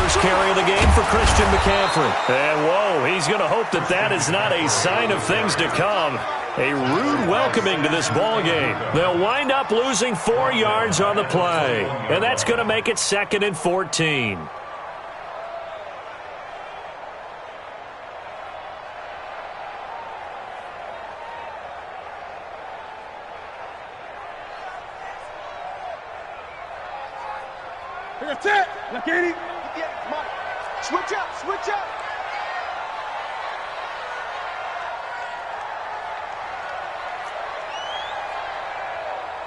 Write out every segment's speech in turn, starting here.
first carry of the game for Christian McCaffrey. And, whoa, he's going to hope that that is not a sign of things to come. A rude welcoming to this ball game. They'll wind up losing 4 yards on the play. And that's going to make it 2nd and 14. That's it. Look at it. Switch up. Switch up.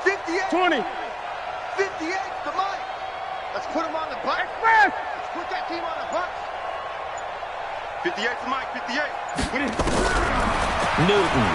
58. 20. 58 to Mike. Let's put him on the bus. Let's put that team on the bus. 58 to Mike. 58. Newton.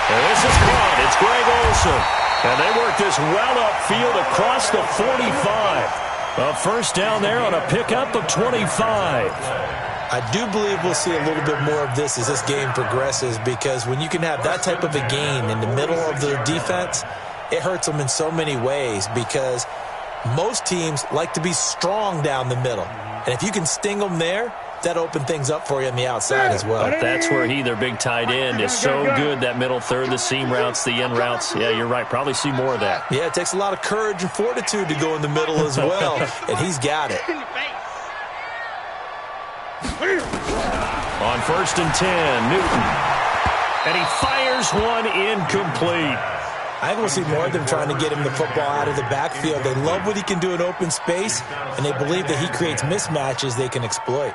And this is caught. It's Greg Olsen. And they work this well upfield across the 45. A first down there on a pickup of 25. I do believe we'll see a little bit more of this as this game progresses, because when you can have that type of a gain in the middle of the defense, it hurts them in so many ways, because most teams like to be strong down the middle. And if you can sting them there, that opens things up for you on the outside as well. That's where their big tight end, is so good, that middle third, the seam routes, the end routes. Yeah, you're right. Probably see more of that. Yeah, it takes a lot of courage and fortitude to go in the middle as well, and he's got it. On 1st and 10, Newton. And he fires one incomplete. I think we'll see more of them trying to get him the football out of the backfield. They love what he can do in open space, and they believe that he creates mismatches they can exploit.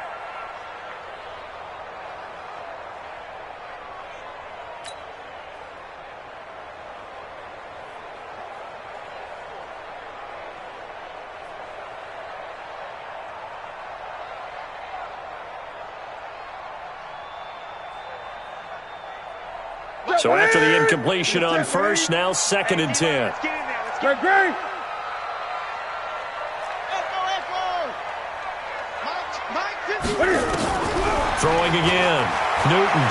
So after the incompletion on first, now 2nd and 10. Great. Throwing again. Newton.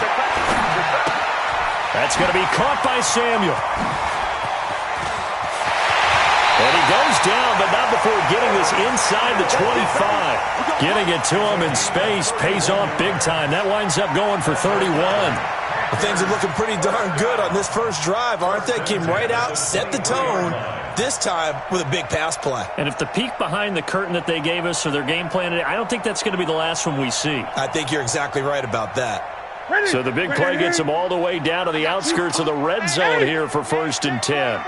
That's going to be caught by Samuel. And he goes down, but not before getting this inside the 25. Getting it to him in space pays off big time. That winds up going for 31. Well, things are looking pretty darn good on this first drive, aren't they? Came right out, set the tone, this time with a big pass play. And if the peek behind the curtain that they gave us or their game plan, I don't think that's going to be the last one we see. I think you're exactly right about that. So the big play gets them all the way down to the outskirts of the red zone here for 1st and 10.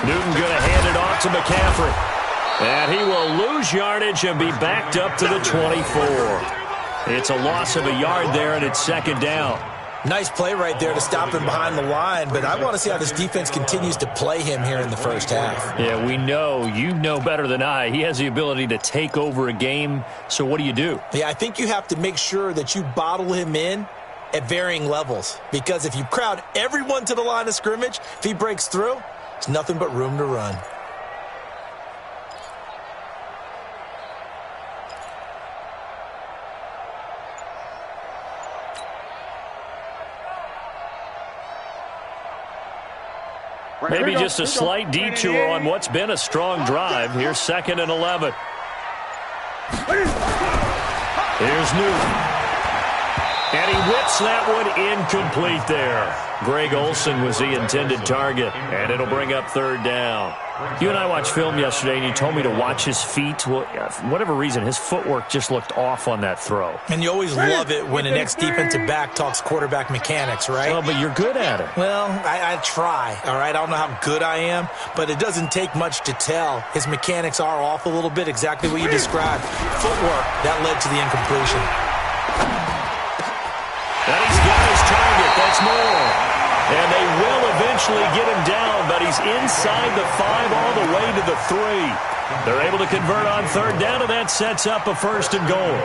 Newton going to hand it off to McCaffrey. And he will lose yardage and be backed up to the 24. It's a loss of a yard there, and it's 2nd down. Nice play right there to stop him behind the line, but I want to see how this defense continues to play him here in the first half. Yeah, we know. You know better than I. He has the ability to take over a game, so what do you do? Yeah, I think you have to make sure that you bottle him in at varying levels, because if you crowd everyone to the line of scrimmage, if he breaks through, there's nothing but room to run. Maybe just a slight detour on what's been a strong drive. Here's 2nd and 11. Here's Newton. And he whips that one incomplete there. Greg Olsen was the intended target, and it'll bring up 3rd down. You and I watched film yesterday, and you told me to watch his feet. Well, for whatever reason, his footwork just looked off on that throw. And you always love it when an ex-defensive back talks quarterback mechanics, right? Well, but you're good at it. Well, I try, all right? I don't know how good I am, but it doesn't take much to tell. His mechanics are off a little bit, exactly what you described. Footwork, that led to the incompletion. And he's got his target. That's more. And they will eventually get him down, but he's inside the 5 all the way to the 3. They're able to convert on 3rd down, and that sets up a 1st and goal.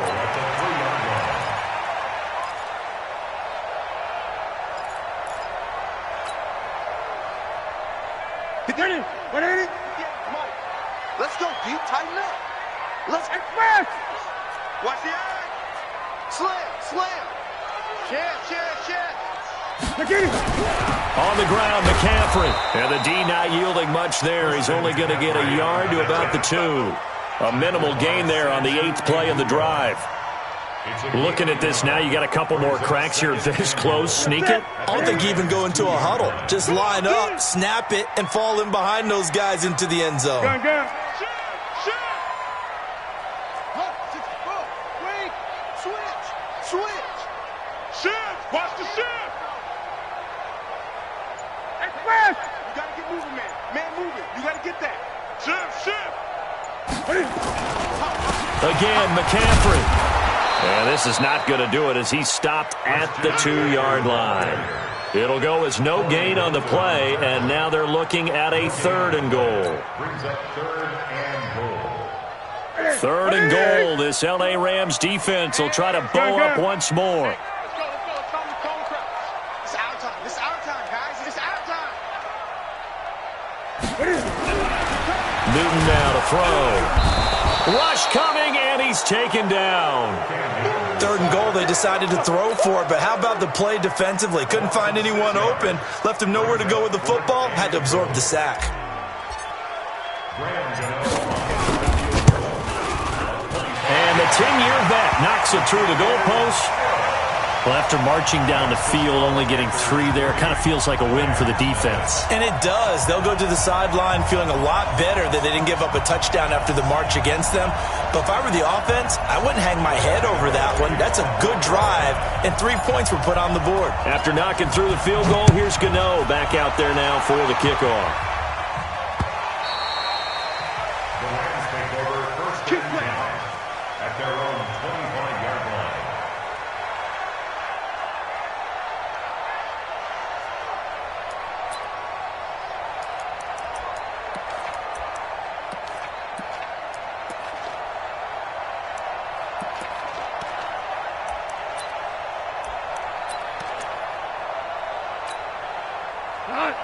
Let's go deep, tighten up. Let's express. Watch the eye. Slam. Chance. On the ground, McCaffrey. And the D not yielding much there. He's only going to get a yard to about the 2. A minimal gain there on the 8th play of the drive. Looking at this now, you got a couple more cracks here this close. Sneak it? I don't think you even go into a huddle. Just line up, snap it, and fall in behind those guys into the end zone. Watch the shift! Express! You gotta get moving, man. Man moving. You gotta get that. Shift! Again, McCaffrey. And this is not going to do it as he stopped at the 2-yard line. It'll go as no gain on the play, and now they're looking at a 3rd and goal. Third and goal. This L.A. Rams defense will try to bow up once more. Newton now to throw. Rush coming, and he's taken down. 3rd and goal, they decided to throw for it, but how about the play defensively? Couldn't find anyone open, left him nowhere to go with the football, had to absorb the sack. And the 10-year vet knocks it through the goalpost. Well, after marching down the field, only getting 3 there, kind of feels like a win for the defense. And it does. They'll go to the sideline feeling a lot better that they didn't give up a touchdown after the march against them. But if I were the offense, I wouldn't hang my head over that one. That's a good drive, and 3 points were put on the board. After knocking through the field goal, here's Gano back out there now for the kickoff. The Rams take over first and 10 at their own 25-yard line.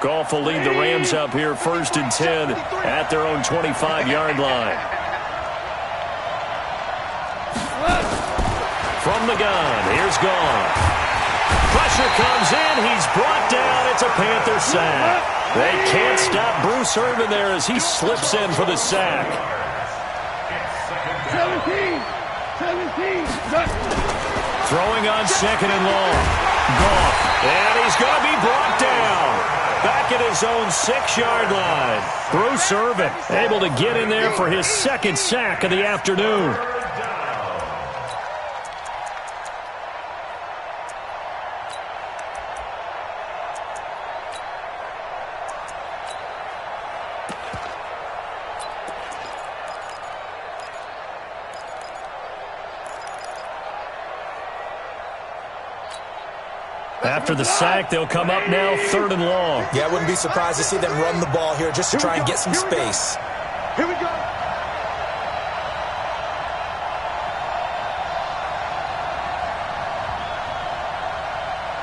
Goff will lead the Rams up here first and 10 at their own 25-yard line. From the gun, here's Goff. Pressure comes in, he's brought down, it's a Panther sack. They can't stop Bruce Irvin there as he slips in for the sack. 17. Throwing on 2nd and long. Goff, and he's going to be brought down. Back at his own 6-yard line. Bruce Irvin able to get in there for his 2nd sack of the afternoon. After the sack, they'll come up now 3rd and long. Yeah, I wouldn't be surprised to see them run the ball here just to try and get some space. Here we go.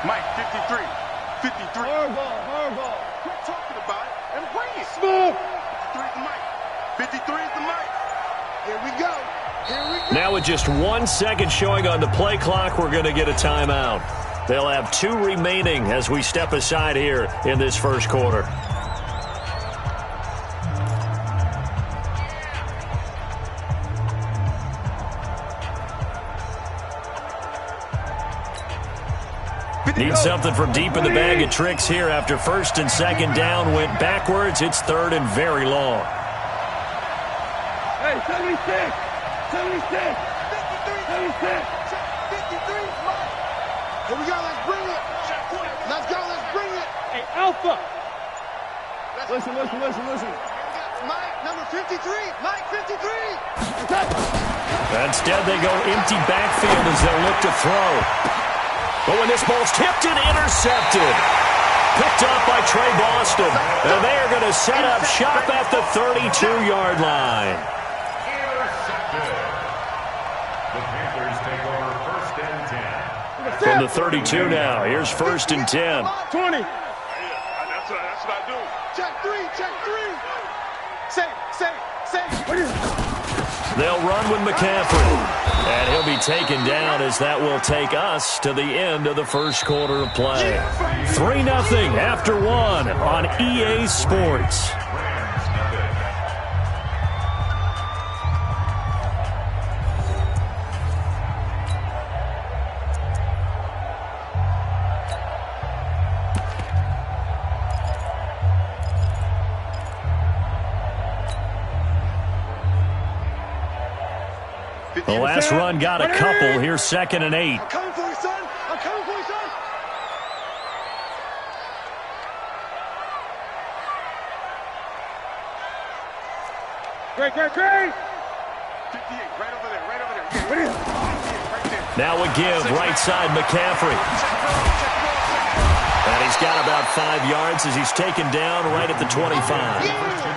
Mike, 53. Hard ball. Quit talking about it and bring it. Smooth. 53 is the Mike. 53 is the Mike. Here we go. Now with just 1 second showing on the play clock, we're going to get a timeout. They'll have 2 remaining as we step aside here in this first quarter. Need something from deep in the bag of tricks here after 1st and 2nd down went backwards. It's 3rd and very long. Hey, 76. 53. Here we go, let's bring it. Let's bring it. Hey, Alpha. Listen. Mike, number 53. Mike, 53. Instead, they go empty backfield as they'll look to throw. But when this ball's tipped and intercepted. Picked up by Trey Boston. And they are going to set up shop at the 32-yard line. From the 32 now. Here's 1st and 10. 20. That's what I do. Check 3. Say. They'll run with McCaffrey. And he'll be taken down as that will take us to the end of the first quarter of play. 3-0 after 1 on EA Sports. The last run got a couple. Here's 2nd and 8. I'm coming for you, son. I'm coming for you, son. Great. 58, right over there, right over there. Yeah, right there. Now a give, right side, McCaffrey. And he's got about 5 yards as he's taken down right at the 25.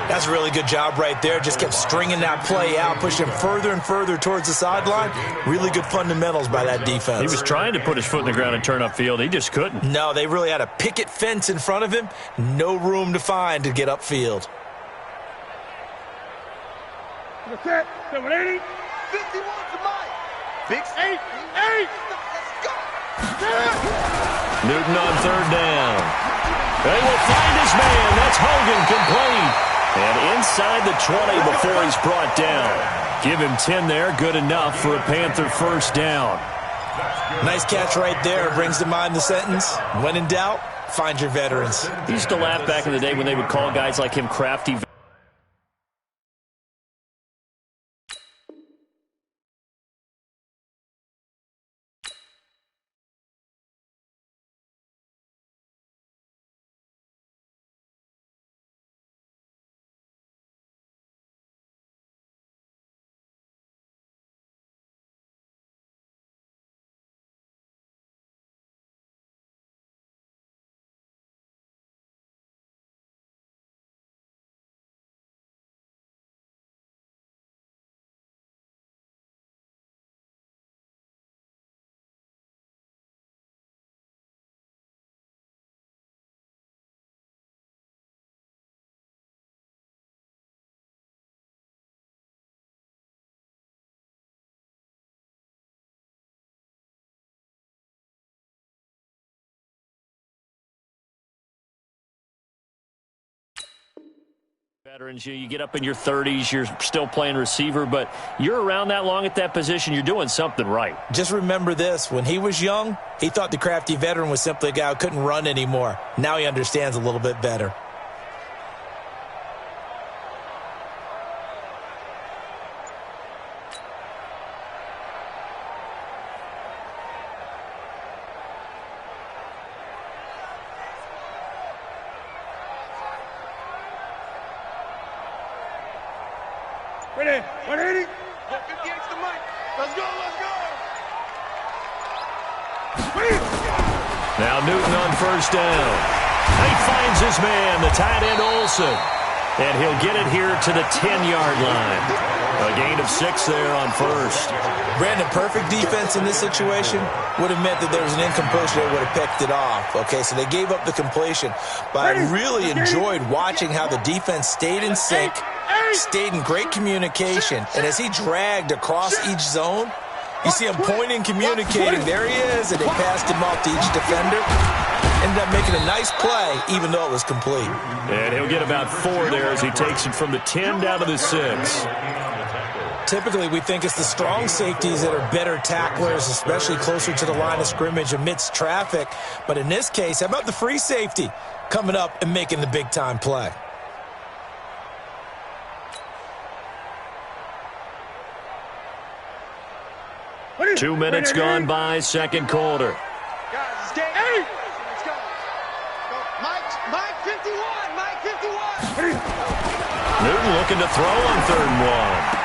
That's a really good job right there. Just kept stringing that play out, pushing him further and further towards the sideline. Really good fundamentals by that defense. He was trying to put his foot in the ground and turn upfield. He just couldn't. No, they really had a picket fence in front of him. No room to find to get upfield. What's that? 780? 51 to Mike. Big 8. Let's go. Newton on 3rd down. They will find his man. That's Hogan, complete. And inside the 20 before he's brought down. Give him 10 there. Good enough for a Panther first down. Nice catch right there. Brings to mind the sentence, when in doubt, find your veterans. He used to laugh back in the day when they would call guys like him crafty. Veterans, you get up in your 30s, you're still playing receiver, but you're around that long at that position, you're doing something right. Just remember this, when he was young, he thought the crafty veteran was simply a guy who couldn't run anymore. Now he understands a little bit better. Ready? 180? 58's the mic. Let's go. Now Newton on 1st down. He finds his man, the tight end Olsen. And he'll get it here to the 10-yard line. A gain of 6 there on 1st. Brandon, perfect defense in this situation would have meant that there was an incompletion. They would have picked it off. Okay, so they gave up the completion. But I really enjoyed watching how the defense stayed in sync, stayed in great communication. And as he dragged across each zone, you see him pointing, communicating. There he is, and they passed him off to each defender. Ended up making a nice play, even though it was complete. And he'll get about 4 there as he takes it from the 10 down to the 6. Typically, we think it's the strong safeties that are better tacklers, especially closer to the line of scrimmage amidst traffic. But in this case, how about the free safety coming up and making the big-time play? Two minutes gone by, second quarter. Guys, it's game. Let's go. Mike 51. Mike 51. Newton looking to throw on 3rd and 1.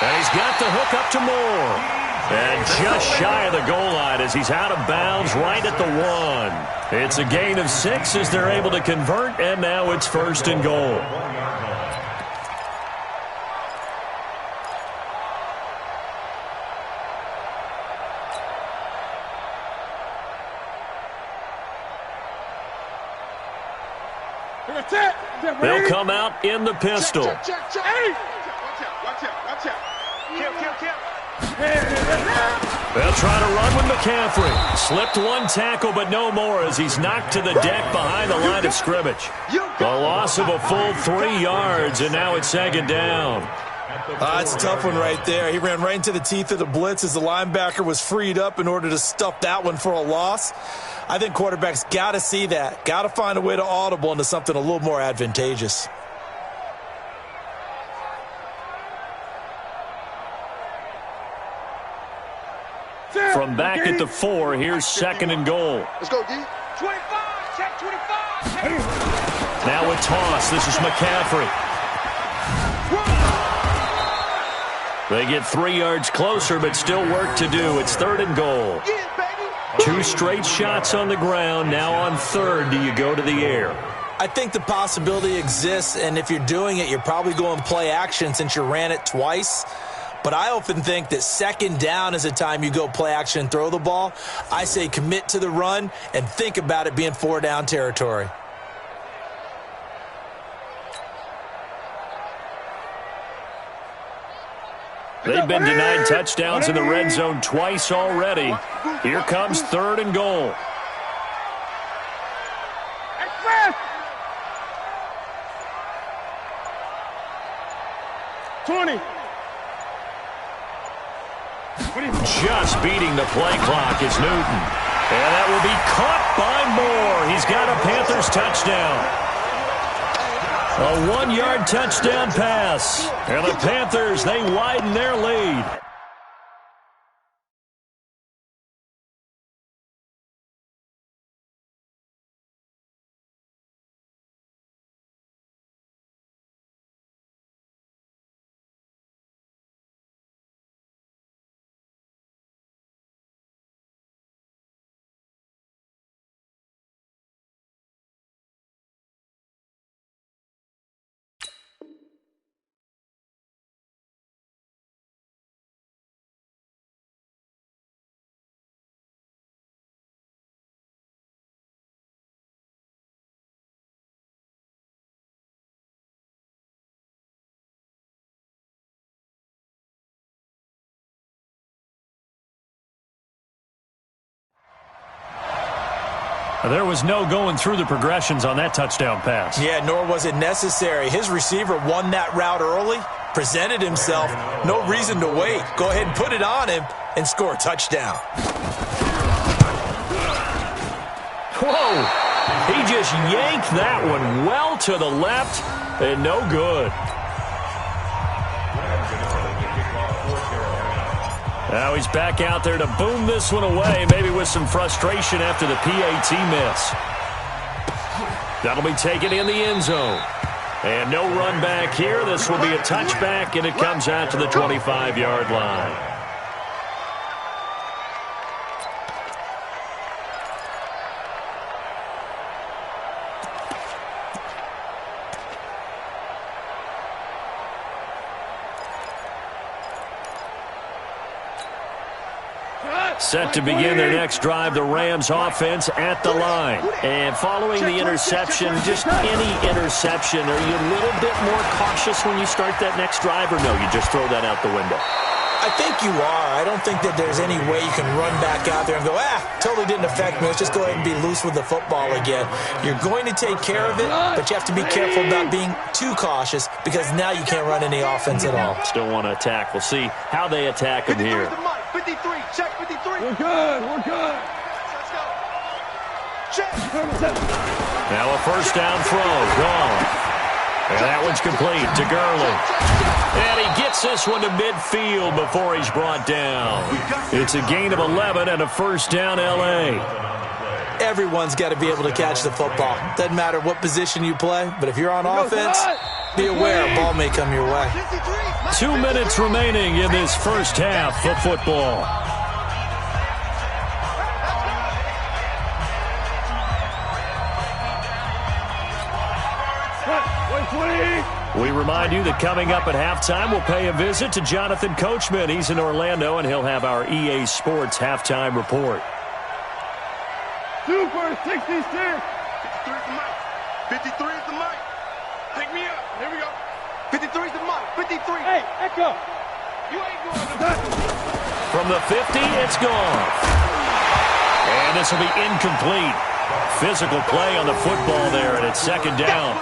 And he's got the hook up to Moore. And just shy of the goal line as he's out of bounds right at the 1. It's a gain of 6 as they're able to convert, and now it's 1st and goal. That's it. They'll come out in the pistol. Check. Watch out. check. Kill. They'll try to run with McCaffrey. Slipped one tackle, but no more as he's knocked to the deck behind the line of scrimmage. The loss of a full 3 yards, and now it's 2nd down. It's a tough one right there. He ran right into the teeth of the blitz as the linebacker was freed up in order to stuff that one for a loss. I think quarterbacks got to see that. Got to find a way to audible into something a little more advantageous. From back at the 4, here's 2nd and goal. Let's go, D. 25, check 25. Now a toss. This is McCaffrey. They get 3 yards closer, but still work to do. It's 3rd and goal. 2 straight shots on the ground. Now on 3rd, do you go to the air? I think the possibility exists, and if you're doing it, you're probably going play action since you ran it twice. But I often think that 2nd down is the time you go play action and throw the ball. I say commit to the run and think about it being 4 down territory. They've been denied touchdowns in the red zone twice already. Here comes 3rd and goal. 20. Just beating the play clock is Newton. And that will be caught by Moore. He's got a Panthers touchdown. A 1-yard touchdown pass. And the Panthers, they widen their lead. There was no going through the progressions on that touchdown pass. Yeah, nor was it necessary. His receiver won that route early, presented himself. No reason to wait. Go ahead and put it on him and score a touchdown. Whoa! He just yanked that one well to the left and no good. Now he's back out there to boom this one away, maybe with some frustration after the PAT miss. That'll be taken in the end zone. And no run back here. This will be a touchback, and it comes out to the 25-yard line. Set to begin their next drive, the Rams offense at the line. And following the interception, just any interception, are you a little bit more cautious when you start that next drive, or no, you just throw that out the window? I think you are. I don't think that there's any way you can run back out there and go, totally didn't affect me. Let's just go ahead and be loose with the football again. You're going to take care of it, but you have to be careful about being too cautious because now you can't run any offense at all. Still want to attack. We'll see how they attack him here. 53, check 53. We're good. Let's go. Check. Now a first down throw, gone. And that one's complete to Gurley. And he gets this one to midfield before he's brought down. It's a gain of 11 and a first down, L.A. Everyone's got to be able to catch the football. Doesn't matter what position you play, but if you're on offense, be aware a ball may come your way. 2 minutes remaining in this first half of football. We remind you that coming up at halftime, we'll pay a visit to Jonathan Coachman. He's in Orlando, and he'll have our EA Sports halftime report. Super 66. 53 is the mic. 53 is the mic. Take me up. Here we go. 53 is the mic. 53. Hey, Echo. From the 50, it's gone. And this will be incomplete. Physical play on the football there, and it's second down.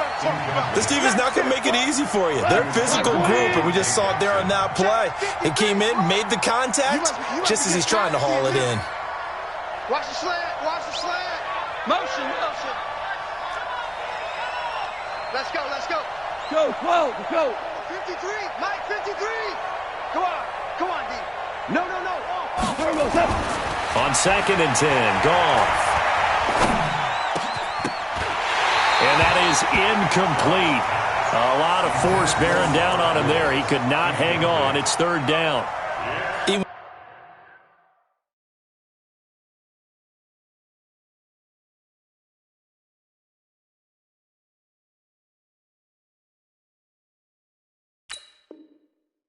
This team is not going to make it easy for you. They're a physical group, and we just saw it there on that play. He came in, made the contact, just as he's trying to haul it in. Watch the slant. Watch the slant. Motion, motion. Let's go, let's go. Go, 12, go. 53, Mike, 53. Come on, D. No. On second and 10, Goff. And that is incomplete. A lot of force bearing down on him there. He could not hang on. It's third down.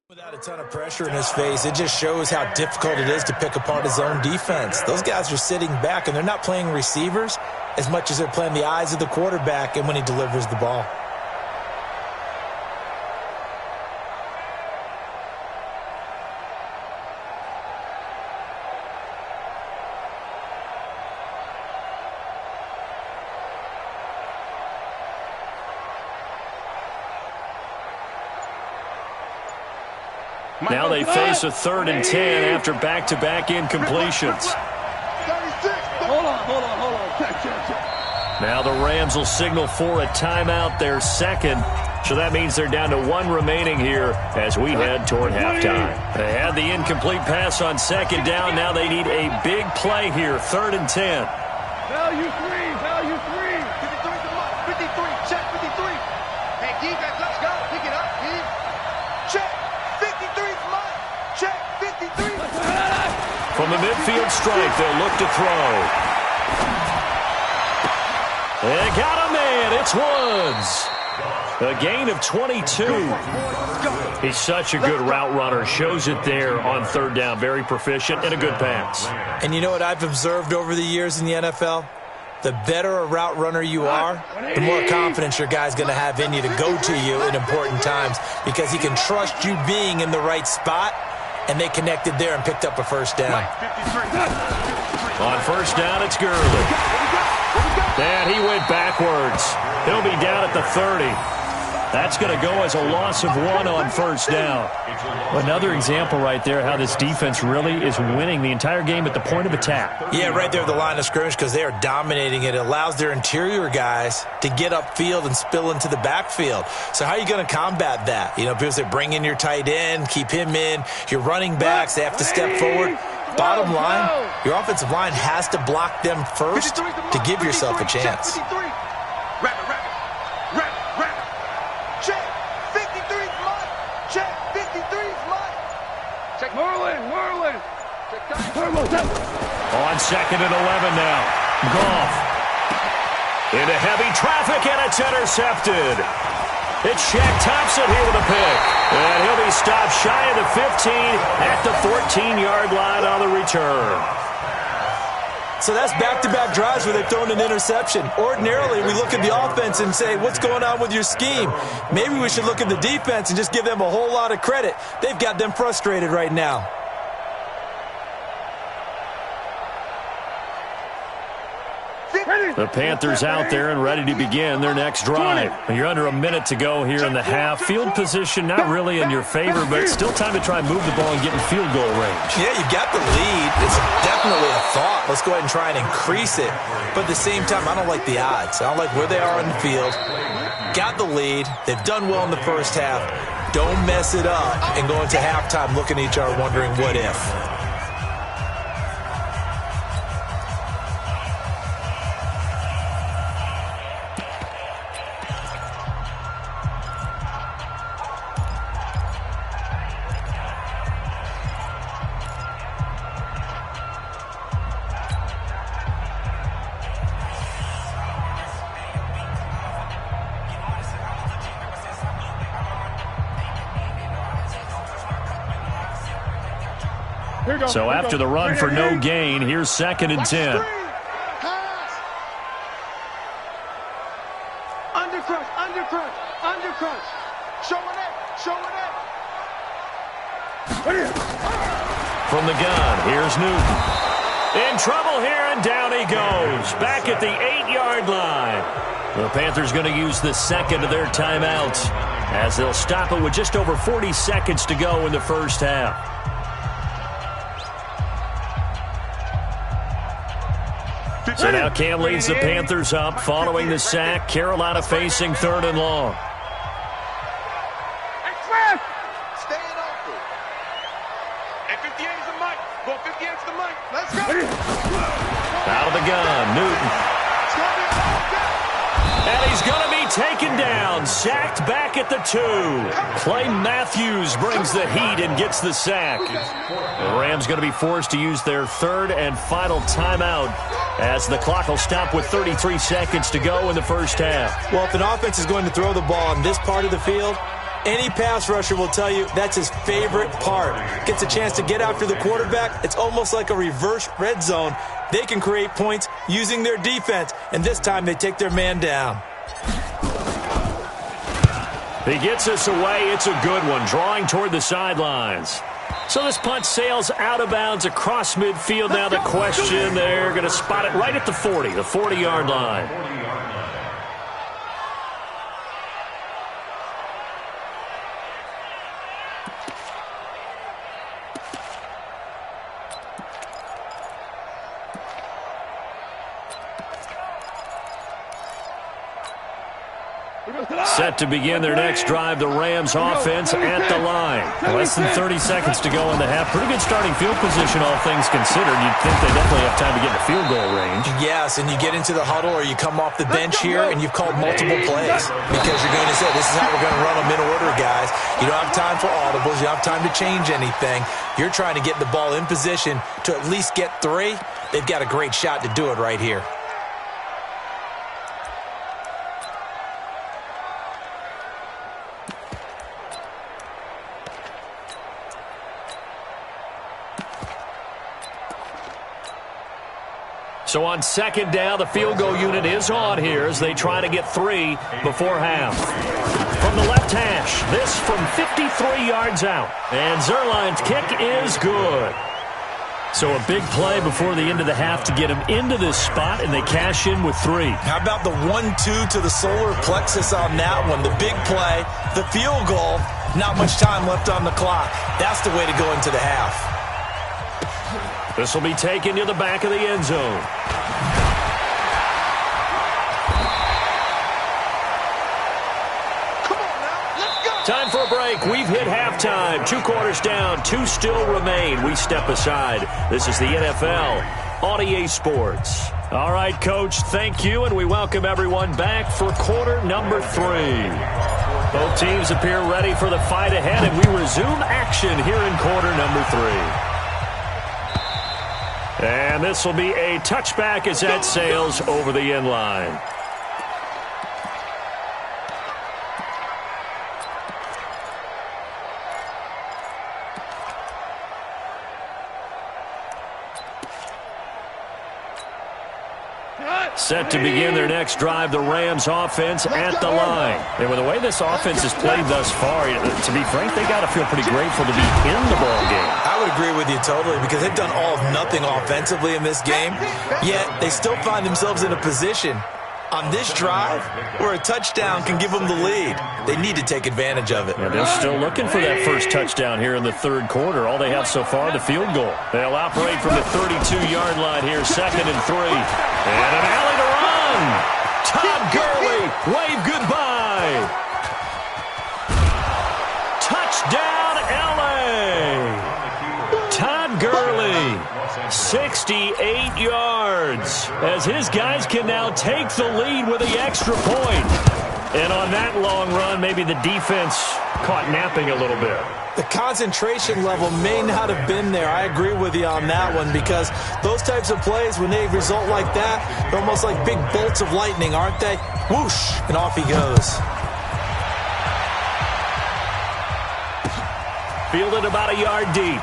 Without a ton of pressure in his face, it just shows how difficult it is to pick apart his own defense. Those guys are sitting back, and they're not playing receivers as much as they're playing the eyes of the quarterback and when he delivers the ball. Now they face a third and 10 after back-to-back incompletions. Hold on. Now the Rams will signal for a timeout, their second. So that means they're down to one remaining here as we head toward halftime. They had the incomplete pass on second down. Now they need a big play here, third and 10. Value 3. 53, check 53. Hey, defense, let's go. Pick it up, D. Check. 53's mine. Check 53. From the midfield stripe, they'll look to throw. They got a man. It's Woods. A gain of 22. He's such a good route runner. Shows it there on third down. Very proficient and a good pass. And you know what I've observed over the years in the NFL? The better a route runner you are, the more confidence your guy's going to have in you to go to you in important times because he can trust you being in the right spot, and they connected there and picked up a first down. On first down, it's Gurley. And he went backwards. He'll be down at the 30. That's going to go as a loss of 1 on first down. Another example right there how this defense really is winning the entire game at the point of attack. Yeah, right there at the line of scrimmage because they are dominating it. It allows their interior guys to get upfield and spill into the backfield. So how are you going to combat that? You know, people say bring in your tight end, keep him in. Your running backs, they have to step forward. Bottom line, your offensive line has to block them first to give yourself a chance. On second and 11 now. Goff. Into heavy traffic, and it's intercepted. It's Shaq Thompson here with a pick. And he'll be stopped shy of the 15 at the 14-yard line on the return. So that's back-to-back drives where they've thrown an interception. Ordinarily, we look at the offense and say, what's going on with your scheme? Maybe we should look at the defense and just give them a whole lot of credit. They've got them frustrated right now. The Panthers out there and ready to begin their next drive. You're under a minute to go here in the half. Field position not really in your favor, but still time to try and move the ball and get in field goal range. Yeah, you've got the lead. It's definitely a thought. Let's go ahead and try and increase it. But at the same time, I don't like the odds. I don't like where they are on the field. Got the lead. They've done well in the first half. Don't mess it up and go into halftime looking at each other wondering what if. So after the run for no gain, here's second and 10. Undercrunch. Showing it. From the gun, here's Newton. In trouble here, and down he goes. Back at the 8-yard line. The Panthers going to use the second of their timeouts as they'll stop it with just over 40 seconds to go in the first half. So now Cam leads the Panthers up following the sack. Carolina facing 3rd and long. Staying open. And 58 is the mic. Go 58 is the mic. Let's go. Out of the gun, Newton. And he's going to be taken down. Sacked back at the 2. Clay Matthews brings the heat and gets the sack. The Rams going to be forced to use their 3rd and final timeout as the clock will stop with 33 seconds to go in the first half. Well, if an offense is going to throw the ball on this part of the field, any pass rusher will tell you that's his favorite part. Gets a chance to get after the quarterback. It's almost like a reverse red zone. They can create points using their defense, and this time they take their man down. He gets us away. It's a good one, drawing toward the sidelines. So this punt sails out of bounds across midfield. Now the question, they're going to spot it right at the 40, the 40-yard line. Set to begin their next drive, the Rams offense at the line. Less than 30 seconds to go in the half. Pretty good starting field position, all things considered. You'd think they definitely have time to get in the field goal range. Yes, and you get into the huddle or you come off the bench here and you've called multiple plays because you're going to say, this is how we're going to run them in order, guys. You don't have time for audibles. You don't have time to change anything. You're trying to get the ball in position to at least get 3. They've got a great shot to do it right here. So on second down, the field goal unit is on here as they try to get 3 before half. From the left hash, this from 53 yards out. And Zuerlein's kick is good. So a big play before the end of the half to get him into this spot, and they cash in with 3. How about the 1-2 to the solar plexus on that one? The big play, the field goal, not much time left on the clock. That's the way to go into the half. This will be taken to the back of the end zone. Come on now, let's go. Time for a break. We've hit halftime. 2 quarters down, 2 still remain. We step aside. This is the NFL on EA Sports. All right, Coach, thank you, and we welcome everyone back for quarter number 3. Both teams appear ready for the fight ahead, and we resume action here in quarter number 3. And this will be a touchback as that sails over the end line. Set to begin their next drive, the Rams offense at the line. And with the way this offense has played thus far, to be frank, they got to feel pretty grateful to be in the ball game. I would agree with you totally because they've done all of nothing offensively in this game, yet they still find themselves in a position on this drive where a touchdown can give them the lead. They need to take advantage of it. Yeah, they're still looking for that first touchdown here in the 3rd quarter. All they have so far, the field goal. They'll operate from the 32-yard line here, 2nd and 3. And an alley to run. Todd Gurley, wave goodbye. Touchdown, L.A. Todd Gurley, 68 yards, as his guys can now take the lead with the extra point. And on that long run, maybe the defense caught napping a little bit. The concentration level may not have been there. I agree with you on that one because those types of plays, when they result like that, they're almost like big bolts of lightning, aren't they? Whoosh, and off he goes. Fielded about a yard deep.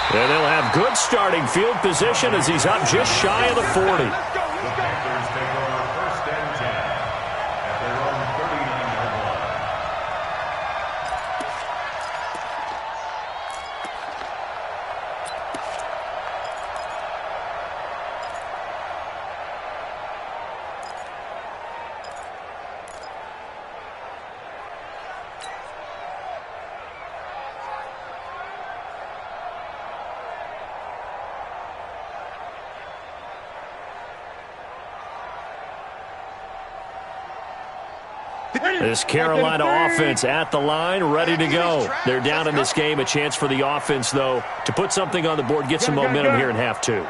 And they'll have good starting field position as he's up just shy of the 40. The Panthers take over 1st and 10 at their own 39-yard This Carolina offense at the line, ready to go. They're down in this game. A chance for the offense, though, to put something on the board, get some momentum here in half two.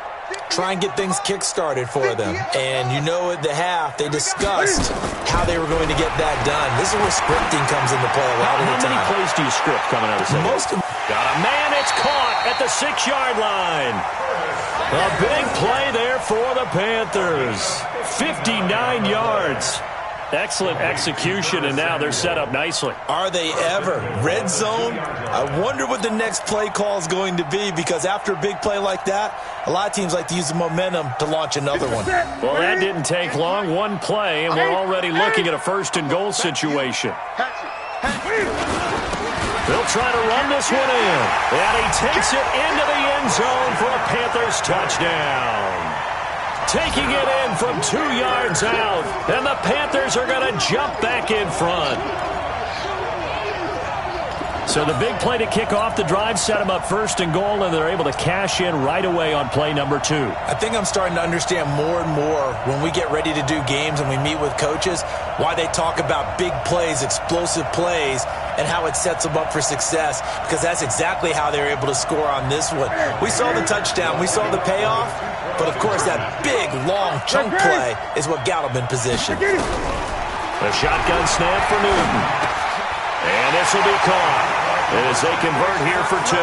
Try and get things kick-started for them. And you know at the half, they discussed how they were going to get that done. This is where scripting comes into play a lot of the time. How many plays do you script coming out of the second? Got a man, it's caught at the 6-yard line. A big play there for the Panthers. 59 yards. Excellent execution, and now they're set up nicely. Are they ever? Red zone? I wonder what the next play call is going to be, because after a big play like that, a lot of teams like to use the momentum to launch another one. Well, that didn't take long. One play, and we're already looking at a first-and-goal situation. They'll try to run this one in, and he takes it into the end zone for a Panthers touchdown. Taking it in from 2 yards out, and the Panthers are going to jump back in front. So the big play to kick off the drive set them up first and goal, and they're able to cash in right away on play number 2. I think I'm starting to understand more and more when we get ready to do games and we meet with coaches why they talk about big plays, explosive plays, and how it sets them up for success, because that's exactly how they were able to score on this one. We saw the touchdown. We saw the payoff. But, of course, that big, long chunk play is what got them in position. A shotgun snap for Newton. And this will be caught as they convert here for 2.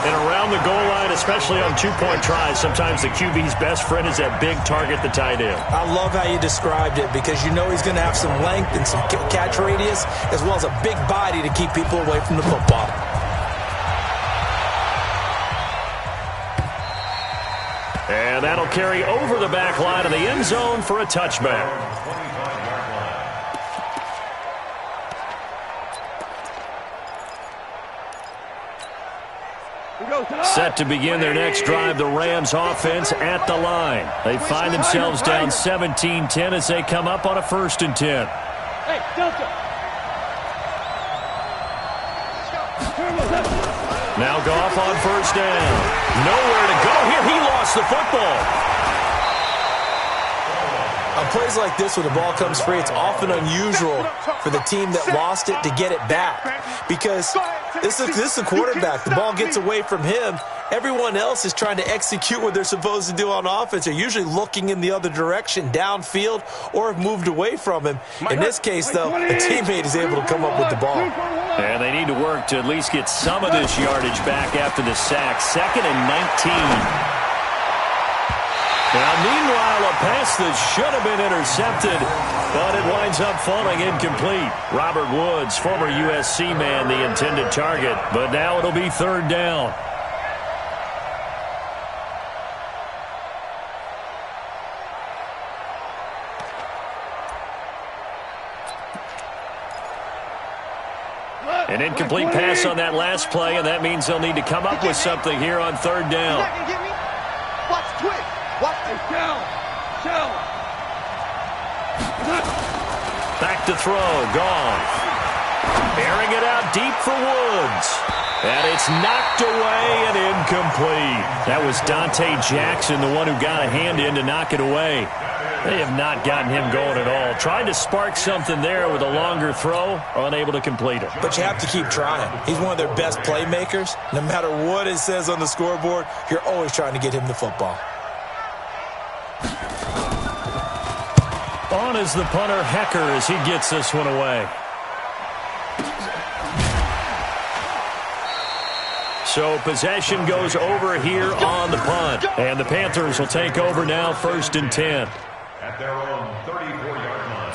And around the goal line, especially on two-point tries, sometimes the QB's best friend is that big target, the tight end. I love how you described it, because you know he's going to have some length and some catch radius, as well as a big body to keep people away from the football. And that'll carry over the back line of the end zone for a touchback. Set to begin their next drive, the Rams offense at the line. They find themselves down 17-10 as they come up on a 1st and 10. Hey, Delta. Now Goff on 1st down. Nowhere to go here. He lost the football. On plays like this, when the ball comes free, it's often unusual for the team that lost it to get it back, because this is the quarterback. The ball gets away from him. Everyone else is trying to execute what they're supposed to do on offense. They're usually looking in the other direction, downfield, or have moved away from him. In this case, though, a teammate is able to come up with the ball. And they need to work to at least get some of this yardage back after the sack. 2nd and 19. Now, meanwhile, a pass that should have been intercepted, but it winds up falling incomplete. Robert Woods, former USC man, the intended target, but now it'll be 3rd down. An incomplete pass on that last play, and that means they'll need to come up with something here on 3rd down. Watch twitch. Watch down. Back to throw. Goff. Airing it out deep for Woods. And it's knocked away and incomplete. That was Dante Jackson, the one who got a hand in to knock it away. They have not gotten him going at all. Tried to spark something there with a longer throw, unable to complete it. But you have to keep trying. He's one of their best playmakers. No matter what it says on the scoreboard, you're always trying to get him the football. On is the punter, Hecker, as he gets this one away. So possession goes over here on the punt. And the Panthers will take over now, 1st and 10. At their own 34-yard line.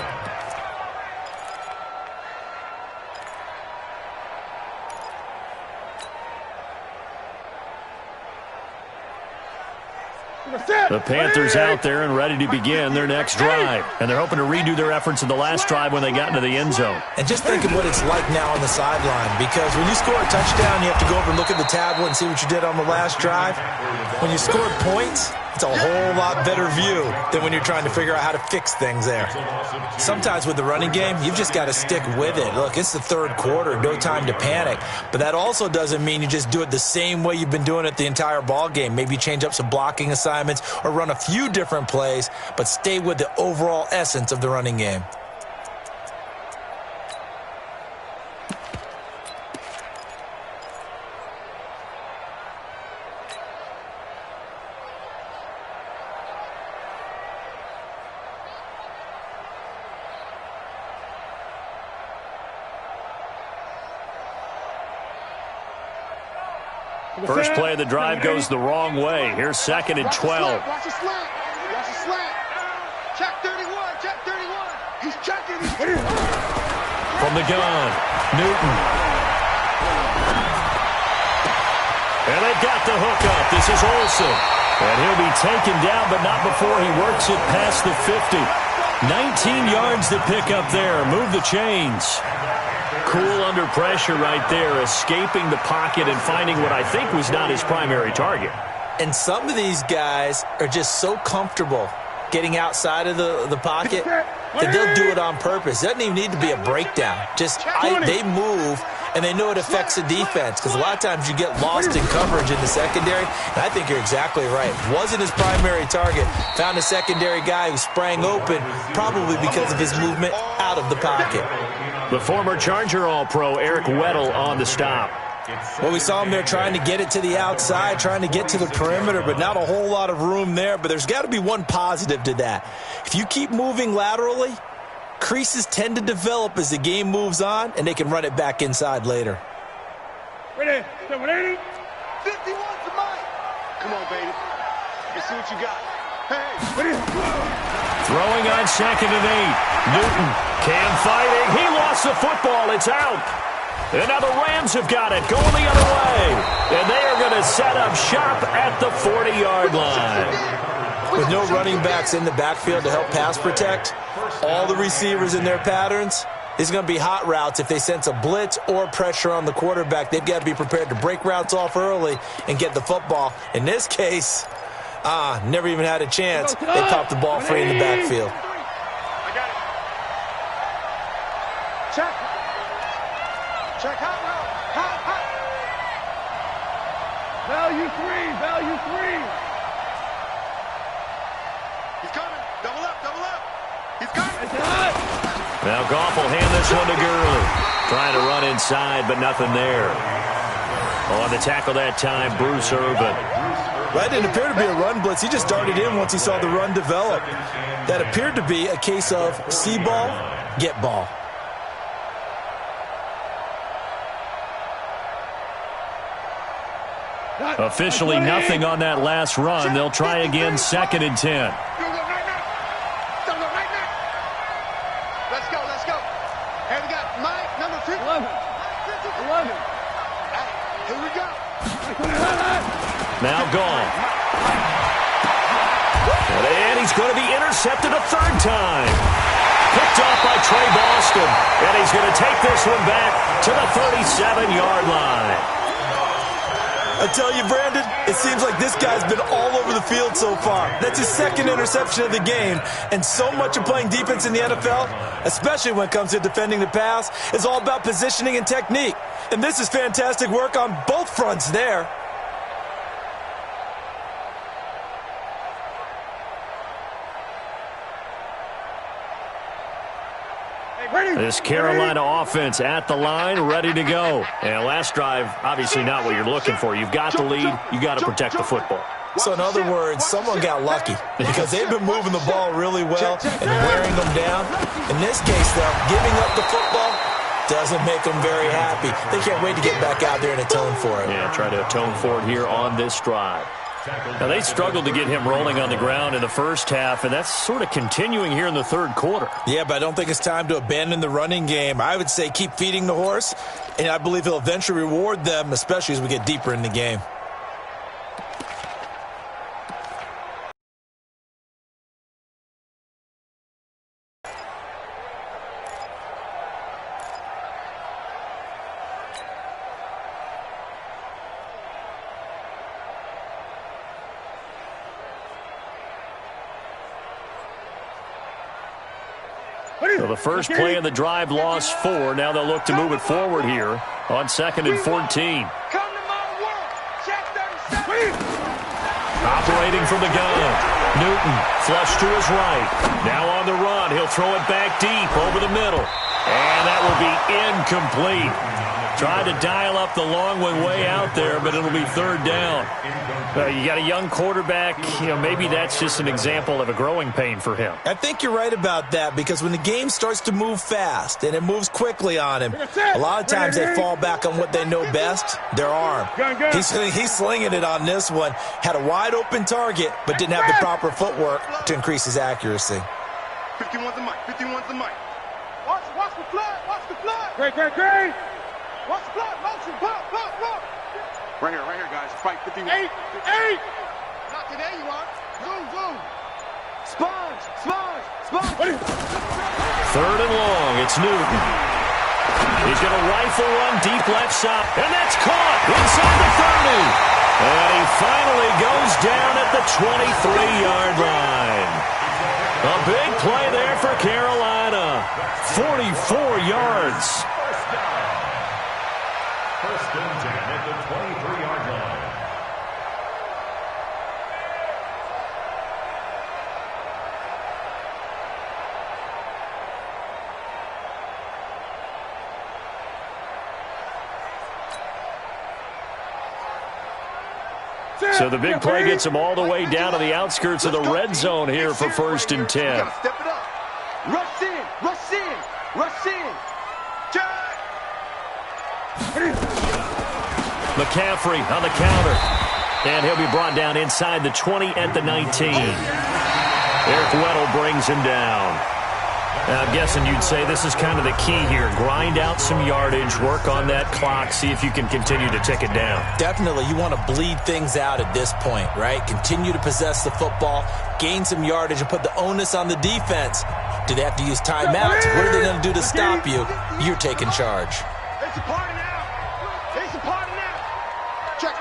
The Panthers out there and ready to begin their next drive. And they're hoping to redo their efforts in the last drive when they got into the end zone. And just think of what it's like now on the sideline, because when you score a touchdown, you have to go over and look at the tablet and see what you did on the last drive. When you scored points, it's a whole lot better view than when you're trying to figure out how to fix things there. Sometimes with the running game, you've just got to stick with it. Look, it's the 3rd quarter, no time to panic. But that also doesn't mean you just do it the same way you've been doing it the entire ball game. Maybe change up some blocking assignments or run a few different plays, but stay with the overall essence of the running game. First play of the drive goes the wrong way. Here's 2nd and 12. Watch the slant. Watch the slant. Check 31. Check 31. He's checking. From the gun, Newton. And they've got the hook up. This is Olsen. And he'll be taken down, but not before he works it past the 50. 19 yards to pick up there. Move the chains. Cool under pressure right there, escaping the pocket and finding what I think was not his primary target. And some of these guys are just so comfortable getting outside of the pocket that they'll do it on purpose. It doesn't even need to be a breakdown. They move, and they know it affects the defense, because a lot of times you get lost in coverage in the secondary, and I think you're exactly right. Wasn't his primary target. Found a secondary guy who sprang open, probably because of his movement out of the pocket. The former Charger All-Pro Eric Weddle on the stop. Well, we saw him there trying to get it to the outside, trying to get to the perimeter, but not a whole lot of room there. But there's got to be one positive to that. If you keep moving laterally, creases tend to develop as the game moves on, and they can run it back inside later. Ready? 780. 51's the mic. Come on, baby. Let's see what you got. Hey. Ready? Throwing on 2nd and 8. Newton, Cam fighting. He lost the football. It's out. And now the Rams have got it, going the other way. And they are going to set up shop at the 40-yard line. With no running backs in the backfield to help pass protect, all the receivers in their patterns, it's going to be hot routes. If they sense a blitz or pressure on the quarterback, they've got to be prepared to break routes off early and get the football. In this case, never even had a chance. They popped the ball free in the backfield. I got it. Check. Check hot route. Hot. Value 3. Value 3. He's coming. Double up. He's coming. It's hot. Now Goff will hand this one to Gurley. Trying to run inside, but nothing there. On the tackle that time, Bruce Irvin. Right, it appeared to be a run blitz. He just darted in once he saw the run develop. That appeared to be a case of see ball, get ball. Officially nothing on that last run. They'll try again, 2nd and 10. Let's go. Hey, we got Mike, number 50. 11. Here we go. Now gone. And he's going to be intercepted a 3rd time. Picked off by Trey Boston. And he's going to take this one back to the 37-yard line. I tell you, Brandon, it seems like this guy's been all over the field so far. That's his 2nd interception of the game. And so much of playing defense in the NFL, especially when it comes to defending the pass, is all about positioning and technique. And this is fantastic work on both fronts there. This Carolina offense at the line, ready to go. And last drive, obviously not what you're looking for. You've got the lead. You got to protect the football. So in other words, someone got lucky because they've been moving the ball really well and wearing them down. In this case, though, giving up the football doesn't make them very happy. They can't wait to get back out there and atone for it. Yeah, try to atone for it here on this drive. Now, they struggled to get him rolling on the ground in the first half, and that's sort of continuing here in the 3rd quarter. Yeah, but I don't think it's time to abandon the running game. I would say keep feeding the horse, and I believe he'll eventually reward them, especially as we get deeper in the game. So the first play of the drive lost 4. Now they'll look to move it forward here on 2nd and 14. Come to my world. Check 37. Operating from the gun. Newton flush to his right. Now on the run. He'll throw it back deep over the middle. And that will be incomplete. Tried to dial up the long one way out there, but it'll be third down. You got a young quarterback. Maybe that's just an example of a growing pain for him. I think you're right about that, because when the game starts to move fast and it moves quickly on him, a lot of times they fall back on what they know best, their arm. He's slinging it on this one. Had a wide open target, but didn't have the proper footwork to increase his accuracy. 51's the mic. 51's the mic. Watch the flood. Watch the flood. Great. Watch the block, motion, block. Right here, guys. Fight 51. 8. Not today, you are. Zoom. Sponge. Third and long, it's Newton. He's going to rifle one deep left side, and that's caught inside the 30. And he finally goes down at the 23-yard line. A big play there for Carolina. 44 yards. First and 10 at the 23-yard line. So the big play gets him all the way down to the outskirts of the red zone here for first and 10. Gotta step it up. Rush in. Jack. McCaffrey on the counter. And he'll be brought down inside the 20 at the 19. Eric Weddle brings him down. I'm guessing you'd say this is kind of the key here. Grind out some yardage, work on that clock, see if you can continue to tick it down. Definitely, you want to bleed things out at this point, right? Continue to possess the football, gain some yardage, and put the onus on the defense. Do they have to use timeouts? What are they going to do to stop you? You're taking charge. It's a party now. Check.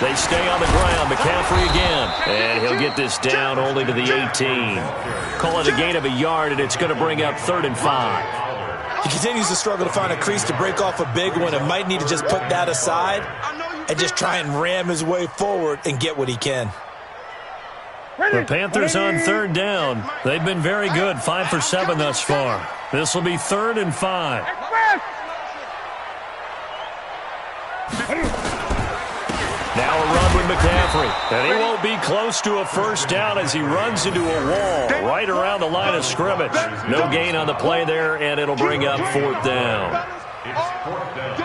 They stay on the ground. McCaffrey again. And he'll get this down only to the 18. Call it a gain of a yard, and it's going to bring up 3rd and 5. He continues to struggle to find a crease to break off a big one and might need to just put that aside and just try and ram his way forward and get what he can. The Panthers on 3rd down. They've been very good, 5 for 7 thus far. This will be 3rd and 5. Now a run with McCaffrey. And he won't be close to a first down as he runs into a wall right around the line of scrimmage. No gain on the play there, and it'll bring up 4th down.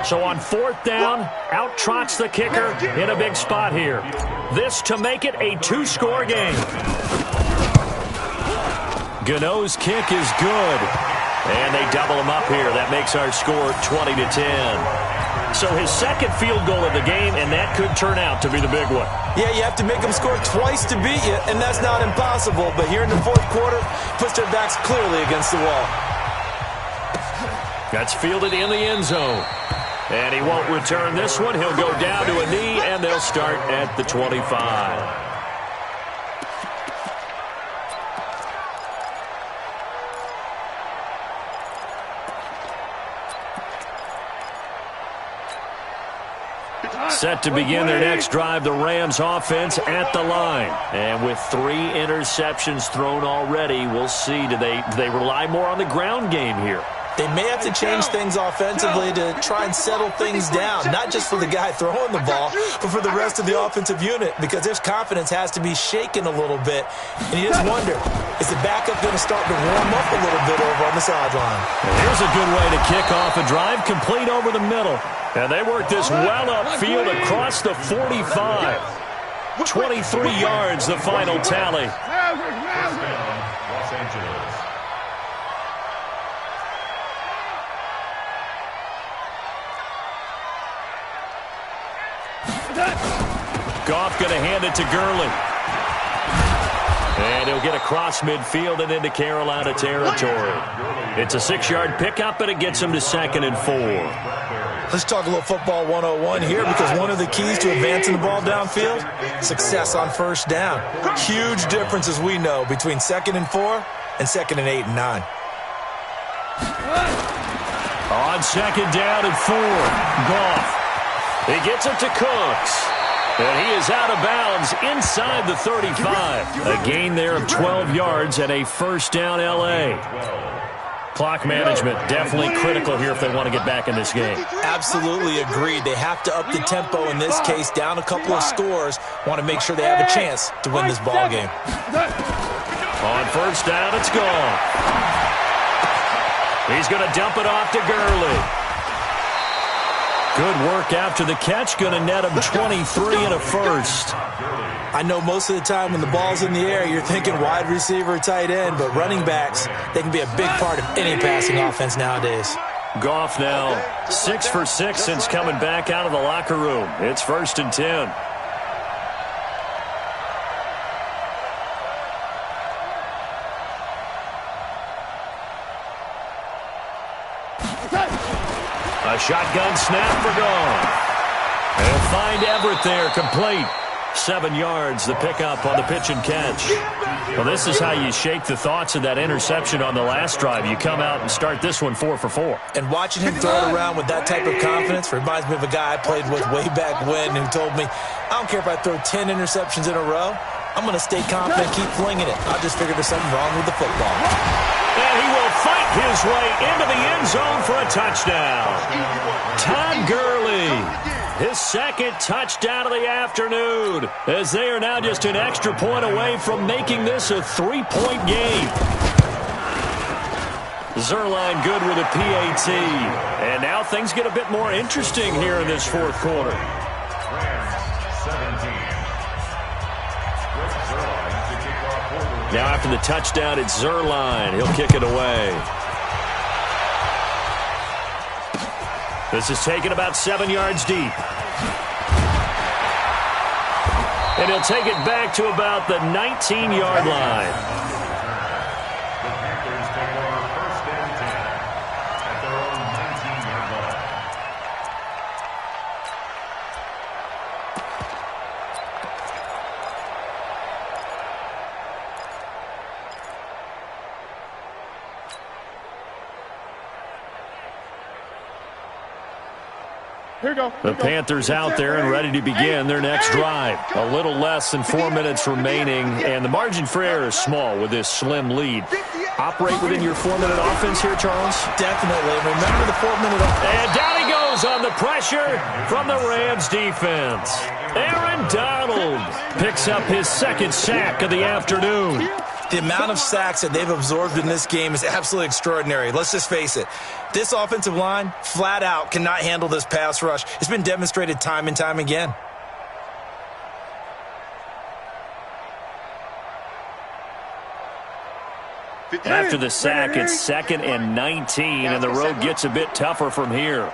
So on 4th down, out trots the kicker in a big spot here. This to make it a 2-score game. Gano's kick is good. And they double him up here. That makes our score 20-10. So his second field goal of the game, and that could turn out to be the big one. Yeah, you have to make them score twice to beat you, and that's not impossible. But here in the 4th quarter, puts their backs clearly against the wall. That's fielded in the end zone. And he won't return this one. He'll go down to a knee, and they'll start at the 25. Set to begin their next drive, the Rams offense at the line. And with 3 interceptions thrown already, we'll see. Do they rely more on the ground game here? They may have to change things offensively to try and settle things down, not just for the guy throwing the ball, but for the rest of the offensive unit, because their confidence has to be shaken a little bit. And you just wonder, is the backup going to start to warm up a little bit over on the sideline? Here's a good way to kick off a drive, complete over the middle. And they work this well upfield across the 45. 23 yards, the final tally. Los Angeles. Goff going to hand it to Gurley. And he'll get across midfield and into Carolina territory. It's a 6-yard pickup, and it gets him to 2nd and 4. Let's talk a little football 101 here, because one of the keys to advancing the ball downfield, success on first down. Huge difference, as we know, between 2nd and 4 and 2nd and 8 and 9. On 2nd down and 4, Goff. He gets it to Cooks. And he is out of bounds inside the 35. A gain there of 12 yards and a first down L.A. Clock management definitely critical here if they want to get back in this game. Absolutely agreed. They have to up the tempo in this case, down a couple of scores. Want to make sure they have a chance to win this ball game. On first down, it's gone. He's going to dump it off to Gurley. Good work after the catch. Going to net him 23 and a first. I know most of the time when the ball's in the air, you're thinking wide receiver, tight end, but running backs, they can be a big part of any passing offense nowadays. Goff now 6 for 6 since coming back out of the locker room. It's 1st and 10. A shotgun snap for Goff. They'll find Everett there, complete. 7 yards, the pickup on the pitch and catch. Well, this is how you shake the thoughts of that interception on the last drive. You come out and start this one 4 for 4. And watching him throw it around with that type of confidence reminds me of a guy I played with way back when who told me, I don't care if I throw 10 interceptions in a row. I'm going to stay confident, keep flinging it. I just figured there's something wrong with the football. And he will fight his way into the end zone for a touchdown. Todd Gurley, his second touchdown of the afternoon, as they are now just an extra point away from making this a 3-point game. Zerline good with a PAT. And now things get a bit more interesting here in this fourth quarter. Now after the touchdown, it's Zerline. He'll kick it away. This is taken about 7 yards deep. And he'll take it back to about the 19-yard line. The Panthers take over 1st and 10 at their own 19-yard line. The Panthers out there and ready to begin their next drive. A little less than 4 minutes remaining, and the margin for error is small with this slim lead. Operate within your 4-minute offense here, Charles? Definitely. Remember the 4-minute offense. And down he goes on the pressure from the Rams defense. Aaron Donald picks up his second sack of the afternoon. The amount of sacks that they've absorbed in this game is absolutely extraordinary. Let's just face it. This offensive line, flat out, cannot handle this pass rush. It's been demonstrated time and time again. After the sack, it's 2nd and 19, and the road gets a bit tougher from here.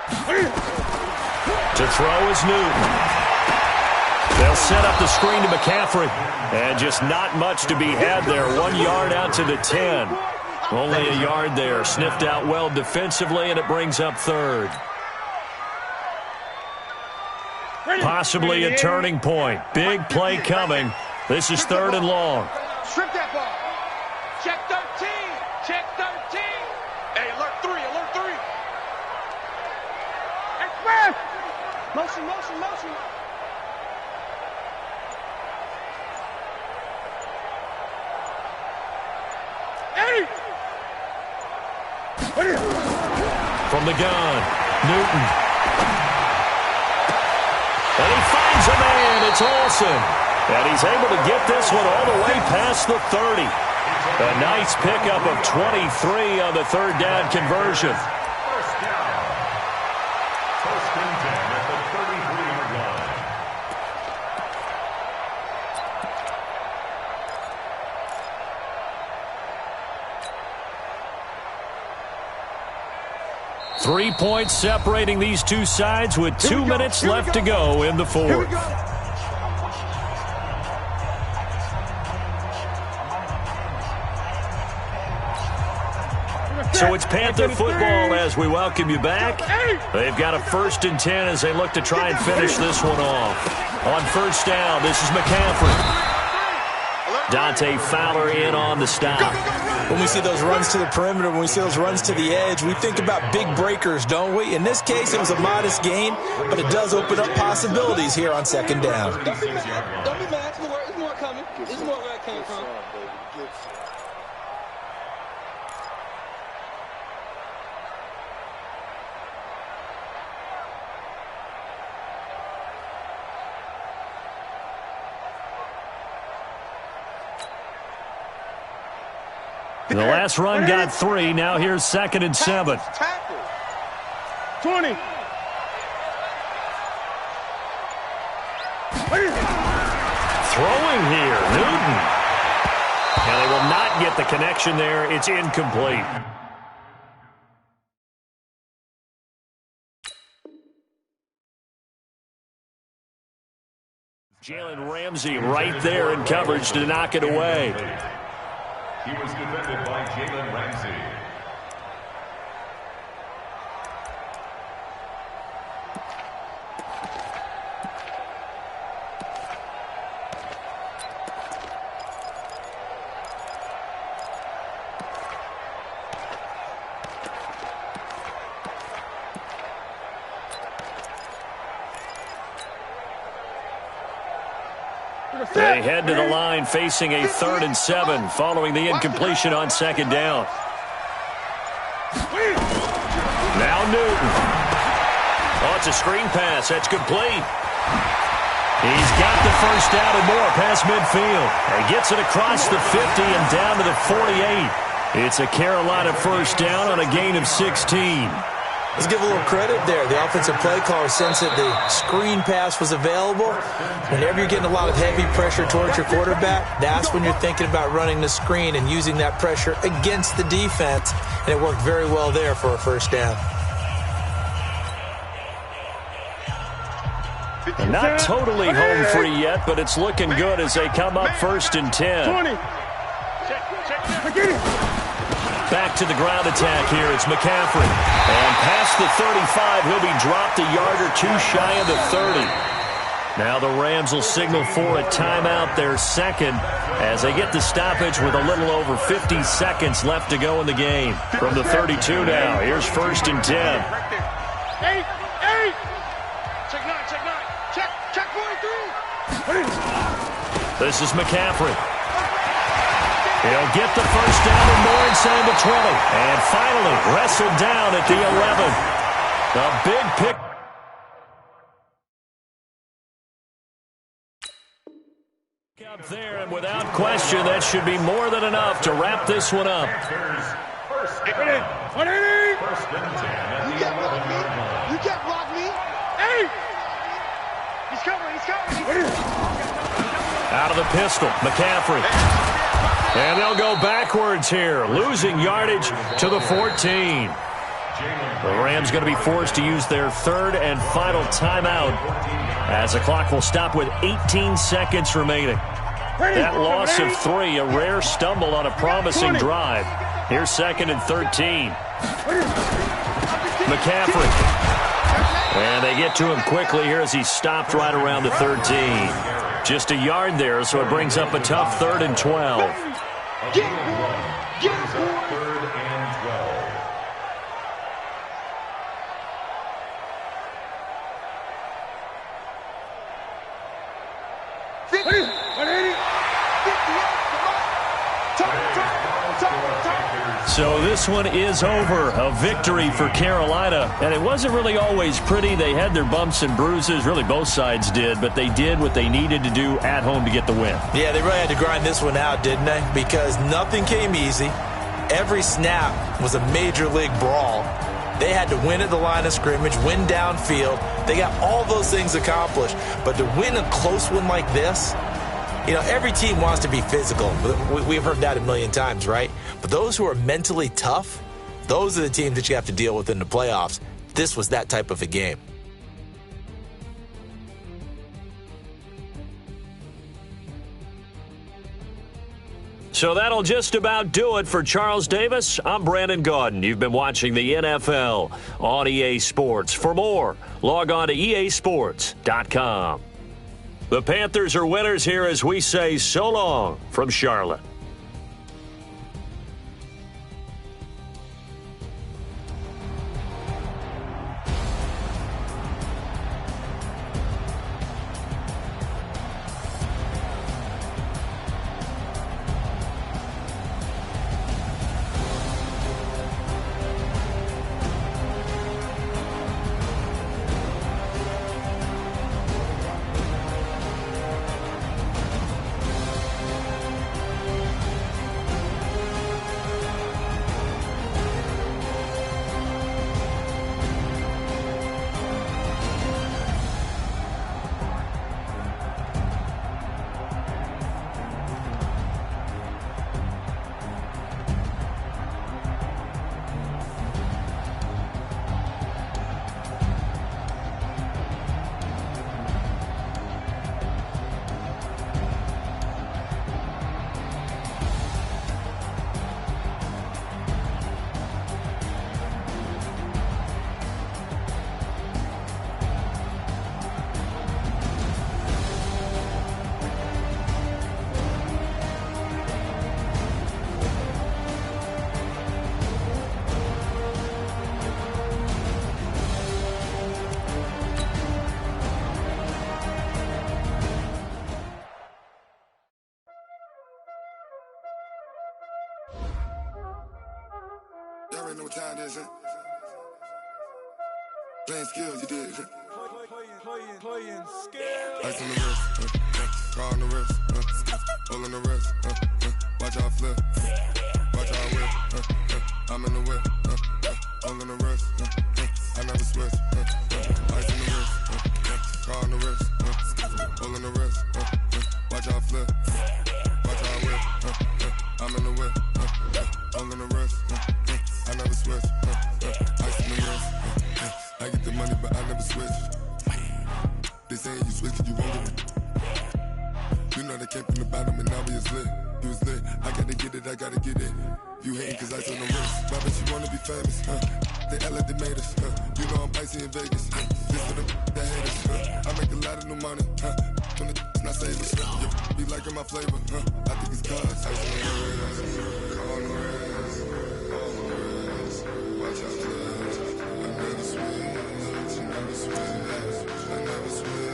To throw is Newton. They'll set up the screen to McCaffrey. And just not much to be had there. 1 yard out to the 10. Only a yard there. Sniffed out well defensively, and it brings up 3rd. Possibly a turning point. Big play coming. This is 3rd and long. Strip that ball. Check 13. Check 13. Hey, alert 3. Alert 3. Express. Motion, motion, motion. From the gun, Newton. And he finds a man. It's Olsen. And he's able to get this one all the way past the 30. A nice pickup of 23 on the 3rd down conversion. First down. 1st and 10 at the 33-yard line. 3 points separating these two sides with 2 minutes left to go in the fourth. So it's Panther football as we welcome you back. They've got a 1st and 10 as they look to try and finish this one off. On first down, this is McCaffrey. Dante Fowler in on the stop. When we see those runs to the perimeter, when we see those runs to the edge, we think about big breakers, don't we? In this case, it was a modest gain, but it does open up possibilities here on second down. Don't be mad. There's more coming. There's more where it came from. The last run got 3. Now here's 2nd and 7. 20. Throwing here, Newton. And they will not get the connection there. It's incomplete. Jalen Ramsey right there in coverage to knock it away. He was defended by Jalen Ramsey. They head to the line facing a 3rd and 7 following the incompletion on 2nd down. Now Newton. Oh, it's a screen pass. That's complete. He's got the first down and more past midfield. And gets it across the 50 and down to the 48. It's a Carolina first down on a gain of 16. Let's give a little credit there. The offensive play caller sensed that the screen pass was available. Whenever you're getting a lot of heavy pressure towards your quarterback, that's when you're thinking about running the screen and using that pressure against the defense. And it worked very well there for a first down. Not totally home free yet, but it's looking good as they come up 1st and 10. 20. Back to the ground attack here. It's McCaffrey. And past the 35, he'll be dropped a yard or 2 shy of the 30. Now the Rams will signal for a timeout, their 2nd, as they get the stoppage with a little over 50 seconds left to go in the game. From the 32 now, here's 1st and 10. 8. Check 9. Check 43. This is McCaffrey. He'll get the first down and more inside the 20. And finally wrestled down at the 11. A big pick. Up there, and without question, that should be more than enough to wrap this one up. You can't block me. Hey! He's coming. Out of the pistol, McCaffrey. And they'll go backwards here, losing yardage to the 14. The Rams going to be forced to use their 3rd and final timeout as the clock will stop with 18 seconds remaining. That loss of 3, a rare stumble on a promising drive. Here's 2nd and 13. McCaffrey. And they get to him quickly here as he stopped right around the 13. Just a yard there, so it brings up a tough 3rd and 12. Get him. 3rd and 12. So this one is over. A victory for Carolina. And it wasn't really always pretty. They had their bumps and bruises. Really, both sides did. But they did what they needed to do at home to get the win. Yeah, they really had to grind this one out, didn't they? Because nothing came easy. Every snap was a major league brawl. They had to win at the line of scrimmage, win downfield. They got all those things accomplished. But to win a close one like this, you know, every team wants to be physical. We've heard that a million times, right? But those who are mentally tough, those are the teams that you have to deal with in the playoffs. This was that type of a game. So that'll just about do it for Charles Davis. I'm Brandon Gaudin. You've been watching the NFL on EA Sports. For more, log on to easports.com. The Panthers are winners here as we say so long from Charlotte. know what time it is, huh? Playing skills, you did. Playing skills. Ice on the wrist, car on the wrist, hole in the wrist, watch out flip, watch out whip, I'm in the whip, hole in the wrist, I never switch, ice on the wrist, car on the wrist, hole in the wrist, watch out flip, watch out whip, I'm in the whip, hole in the wrist, I never switch, ice on the wrist, I get the money but I never switch. They saying you switch 'cause you won't get it. You know they came from the bottom and now we is lit. You was lit, I gotta get it, I gotta get it. You hating 'cause ice on the wrist. Why bet you wanna be famous, They act like they made us, You know I'm icy in Vegas, This for the that haters, I make a lot of new money, When the not savers, Be liking my flavor, I think it's cause ice on the wrist, on the wrist, on the wrist. Watch out, cuz I never switch, I never switch. I never switch,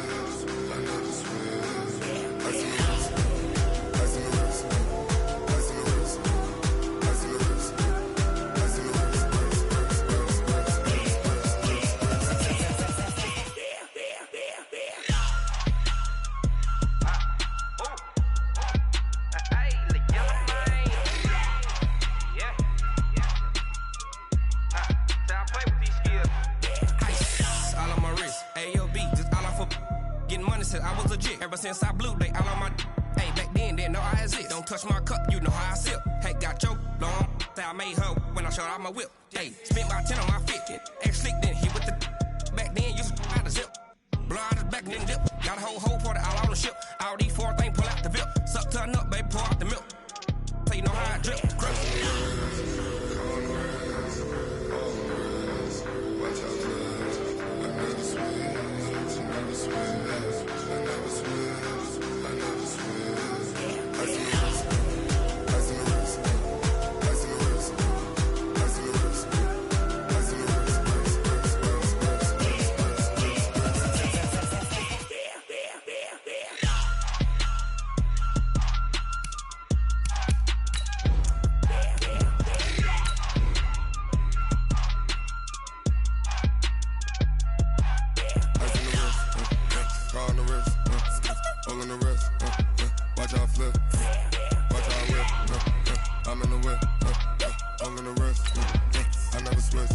I never switch. Ice in the wrist, ice in the wrist, ice in the wrist, ice in the wrist, ice in the wrist, I was legit ever since I blew they all on my hey back then didn't know I exist. Don't touch my cup, you know how I sip. Hey got choked long, say I made her when I showed out my whip. Hey spent about 10 on my 50. Ex slick then hit with the back then used to out the zip. Blow out his back then dip. Got a whole party all on the ship. All these 4 things pull out the VIP. Suck to a nut, baby, pour out the milk. So you know how I drip. Crush. watch out, cuz I never switch, I never switch. I never switch, I never switch. Ice in the wrist, ice in the wrist, ice in the wrist, ice in the wrist, ice in the wrist, car on the wrist, hole in the wrist, watch out flip, watch out whip, I'm in the whip, hole in the wrist, I never switch.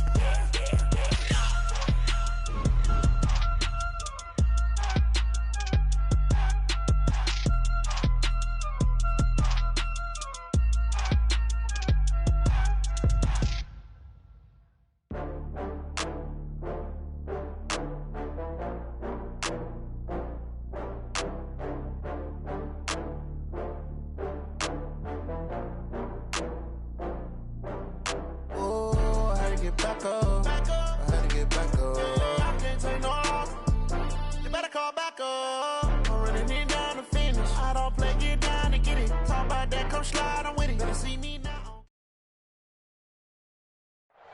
Back up. I had to get back up. I can't take no loss. You better call back up. I'm running it down to finish. I don't play, get down to get it. Talk about that, come slide, I'm with it. Better see me now.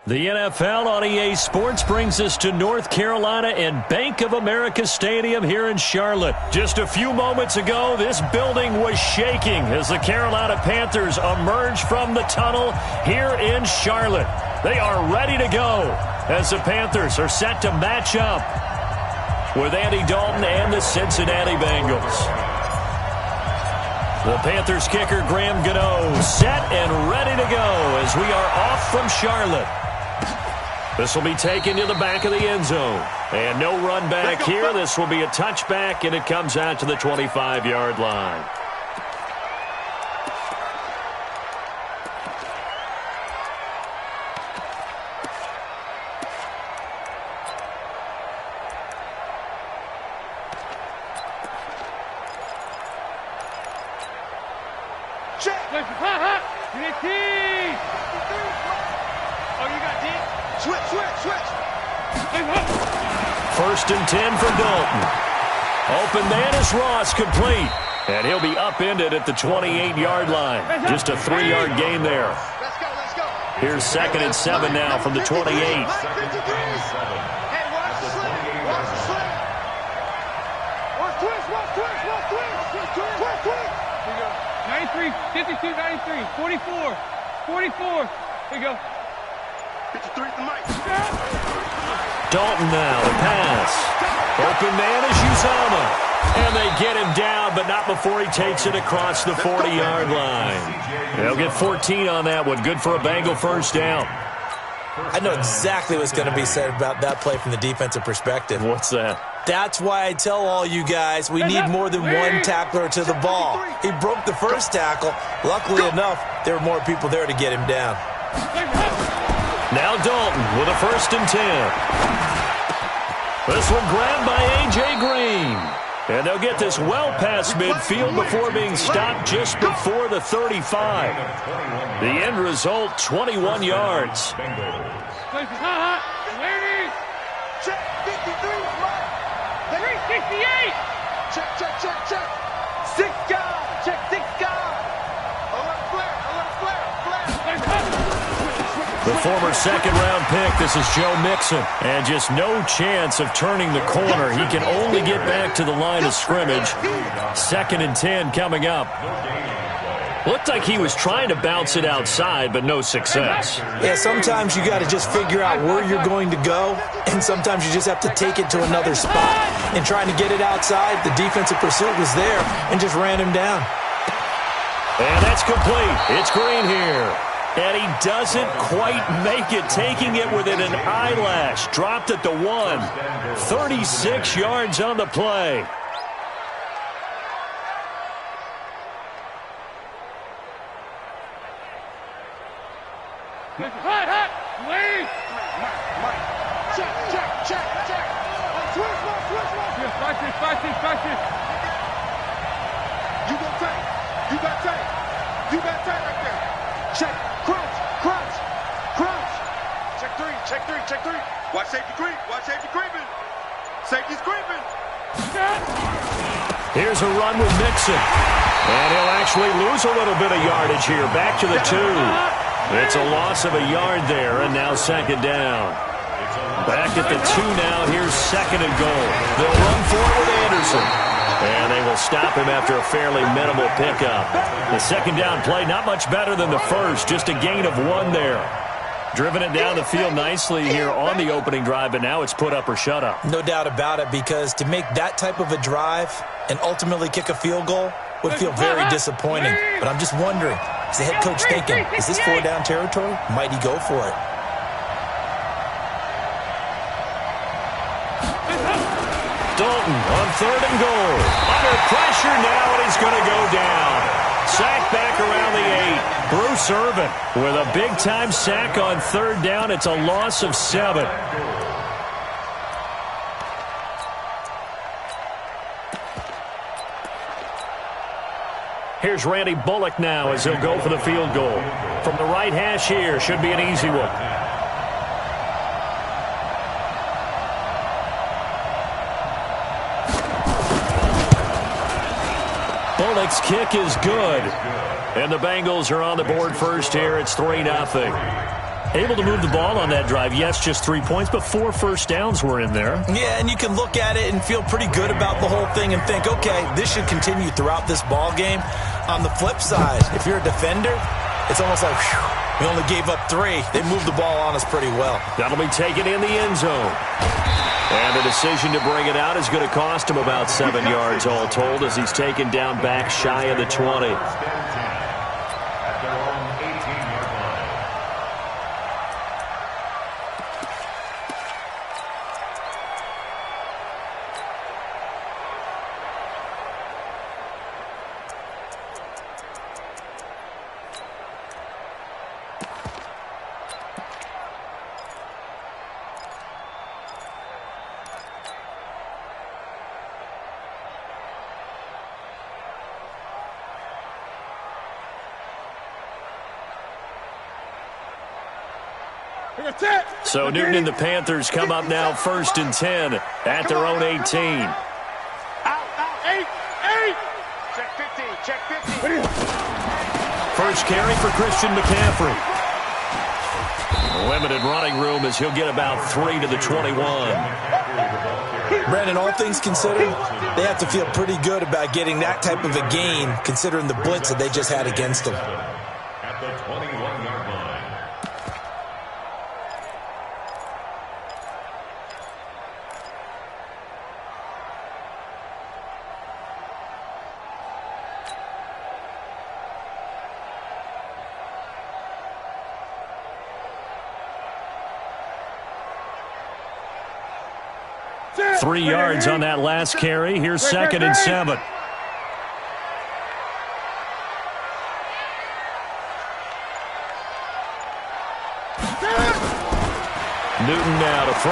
The NFL on EA Sports brings us to North Carolina and Bank of America Stadium here in Charlotte. Just a few moments ago, this building was shaking as the Carolina Panthers emerged from the tunnel here in Charlotte. They are ready to go as the Panthers are set to match up with Andy Dalton and the Cincinnati Bengals. The Panthers kicker Graham Gano set and ready to go as we are off from Charlotte. This will be taken to the back of the end zone. And no run back here. This will be a touchback, and it comes out to the 25-yard line. First and 10 for Dalton. Open man is Ross, complete. And he'll be upended at the 28-yard line. Just a 3-yard gain there. Here's 2nd and 7 now from the 28. Hey, watch the sling. Watch the sling. Watch twist, watch twist, watch twist. Twist, twist. Here you go. 93, 52, 93, 44, 44. Here you go. 53 is the mic. Dalton now, the pass. Open man is Uzama. And they get him down, but not before he takes it across the 40-yard line. They'll get 14 on that one. Good for a Bengal first down. I know exactly what's going to be said about that play from the defensive perspective. What's that? That's why I tell all you guys we need more than one tackler to the ball. He broke the first tackle. Luckily enough, there were more people there to get him down. Now Dalton with a 1st and 10. This one grabbed by A.J. Green. And they'll get this well past midfield before being stopped just before the 35. The end result, 21 yards. Check 53 is mine. 368. Check. 6 guys. Check 6 guys. Alert flare. The former second-round pick, this is Joe Mixon. And just no chance of turning the corner. He can only get back to the line of scrimmage. 2nd and 10 coming up. Looked like he was trying to bounce it outside, but no success. Yeah, sometimes you got to just figure out where you're going to go, and sometimes you just have to take it to another spot. And trying to get it outside, the defensive pursuit was there and just ran him down. And that's complete. It's Green here. And he doesn't quite make it, taking it within an eyelash. Dropped at the 1. 36 yards on the play. Hot. Lead. Mike. Check. Switch. Fight this. You got tight right there. Check. Crunch. Check 3. Watch safety creeping. Safety's creeping. Here's a run with Mixon. And he'll actually lose a little bit of yardage here. Back to the 2. It's a loss of a yard there, and now 2nd down. Back at the 2 now. Here's 2nd and goal. They'll run for it with Anderson. And they will stop him after a fairly minimal pickup. The 2nd down play, not much better than the first. Just a gain of 1 there. Driven it down the field nicely here on the opening drive, but now it's put up or shut up. No doubt about it, because to make that type of a drive and ultimately kick a field goal would feel very disappointing. But I'm just wondering, is the head coach thinking, is this 4-down territory? Might he go for it? Dalton on 3rd and goal. Under pressure now, and he's going to go down. Sack back around the 8. Bruce Irvin with a big-time sack on 3rd down. It's a loss of 7. Here's Randy Bullock now as he'll go for the field goal. From the right hash here, should be an easy one. Bullock's kick is good. And the Bengals are on the board first here. It's 3-0. Able to move the ball on that drive. Yes, just 3 points, but 4 first downs were in there. Yeah, and you can look at it and feel pretty good about the whole thing and think, okay, this should continue throughout this ball game. On the flip side, if you're a defender, it's almost like, whew, we only gave up 3. They moved the ball on us pretty well. That'll be taken in the end zone. And the decision to bring it out is going to cost him about 7 yards all told as he's taken down back shy of the 20. At their own 18-yard line. So Newton and the Panthers come up now 1st and 10 at their own 18. Out. 8. Check 50. First carry for Christian McCaffrey. Limited running room as he'll get about 3 to the 21. Brandon, all things considered, they have to feel pretty good about getting that type of a gain considering the blitz that they just had against them. At the 21-yard line. 3 yards on that last carry. Here's 2nd and 7. Newton now to throw.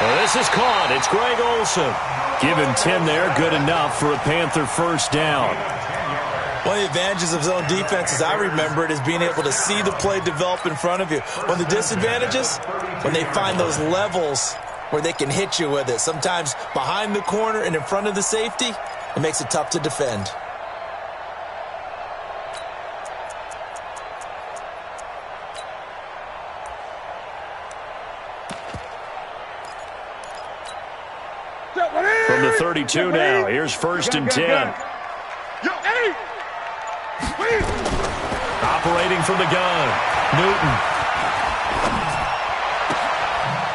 Well, this is caught. It's Greg Olsen. Give him 10 there. Good enough for a Panther first down. One of the advantages of zone defense, as I remember it, is being able to see the play develop in front of you. One of the disadvantages, when they find those levels where they can hit you with it. Sometimes behind the corner and in front of the safety, it makes it tough to defend. From the 32 now, here's 1st and 10. Operating from the gun, Newton.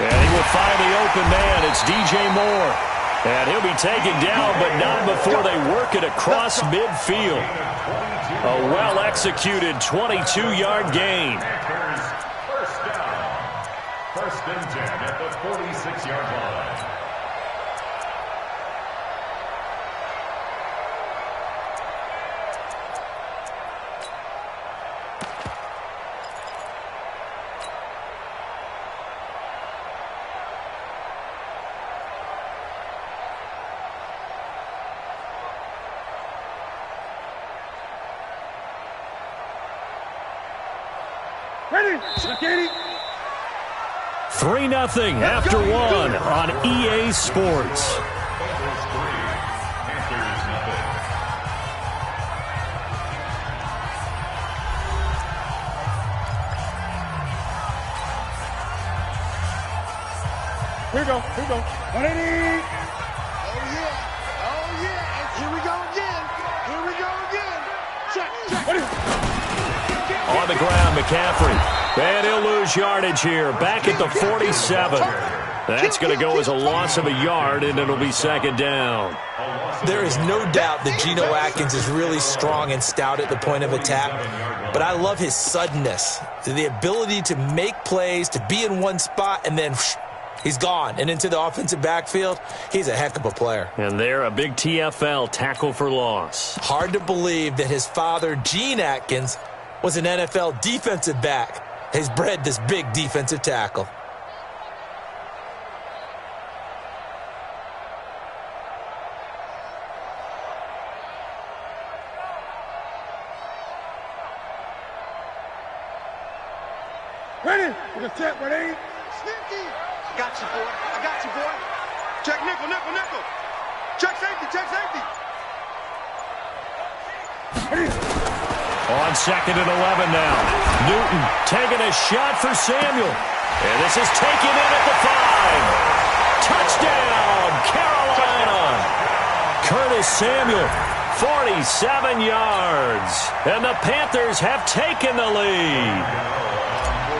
And he will find the open man. It's DJ Moore. And he'll be taken down, but not before they work it across midfield. A well-executed 22-yard gain. First down. 1st and 10 at the 46-yard line. Ready? 3-0 after 1 on EA Sports. Here we go. 180. Oh, yeah. And here we go again. Check. On the ground, McCaffrey. And he'll lose yardage here. Back at the 47. That's going to go as a loss of a yard, and it'll be 2nd down. There is no doubt that Geno Atkins is really strong and stout at the point of attack, but I love his suddenness, the ability to make plays, to be in one spot, and then he's gone and into the offensive backfield. He's a heck of a player. And there, a big TFL tackle for loss. Hard to believe that his father, Gene Atkins, was an NFL defensive back. He's bred this big defensive tackle. Ready? We're going to tap, ready? Sneaky. I got you, boy. Check nickel. Check safety. On 2nd and 11 now. Newton taking a shot for Samuel. And this is taken in at the 5. Touchdown, Carolina. Curtis Samuel, 47 yards. And the Panthers have taken the lead.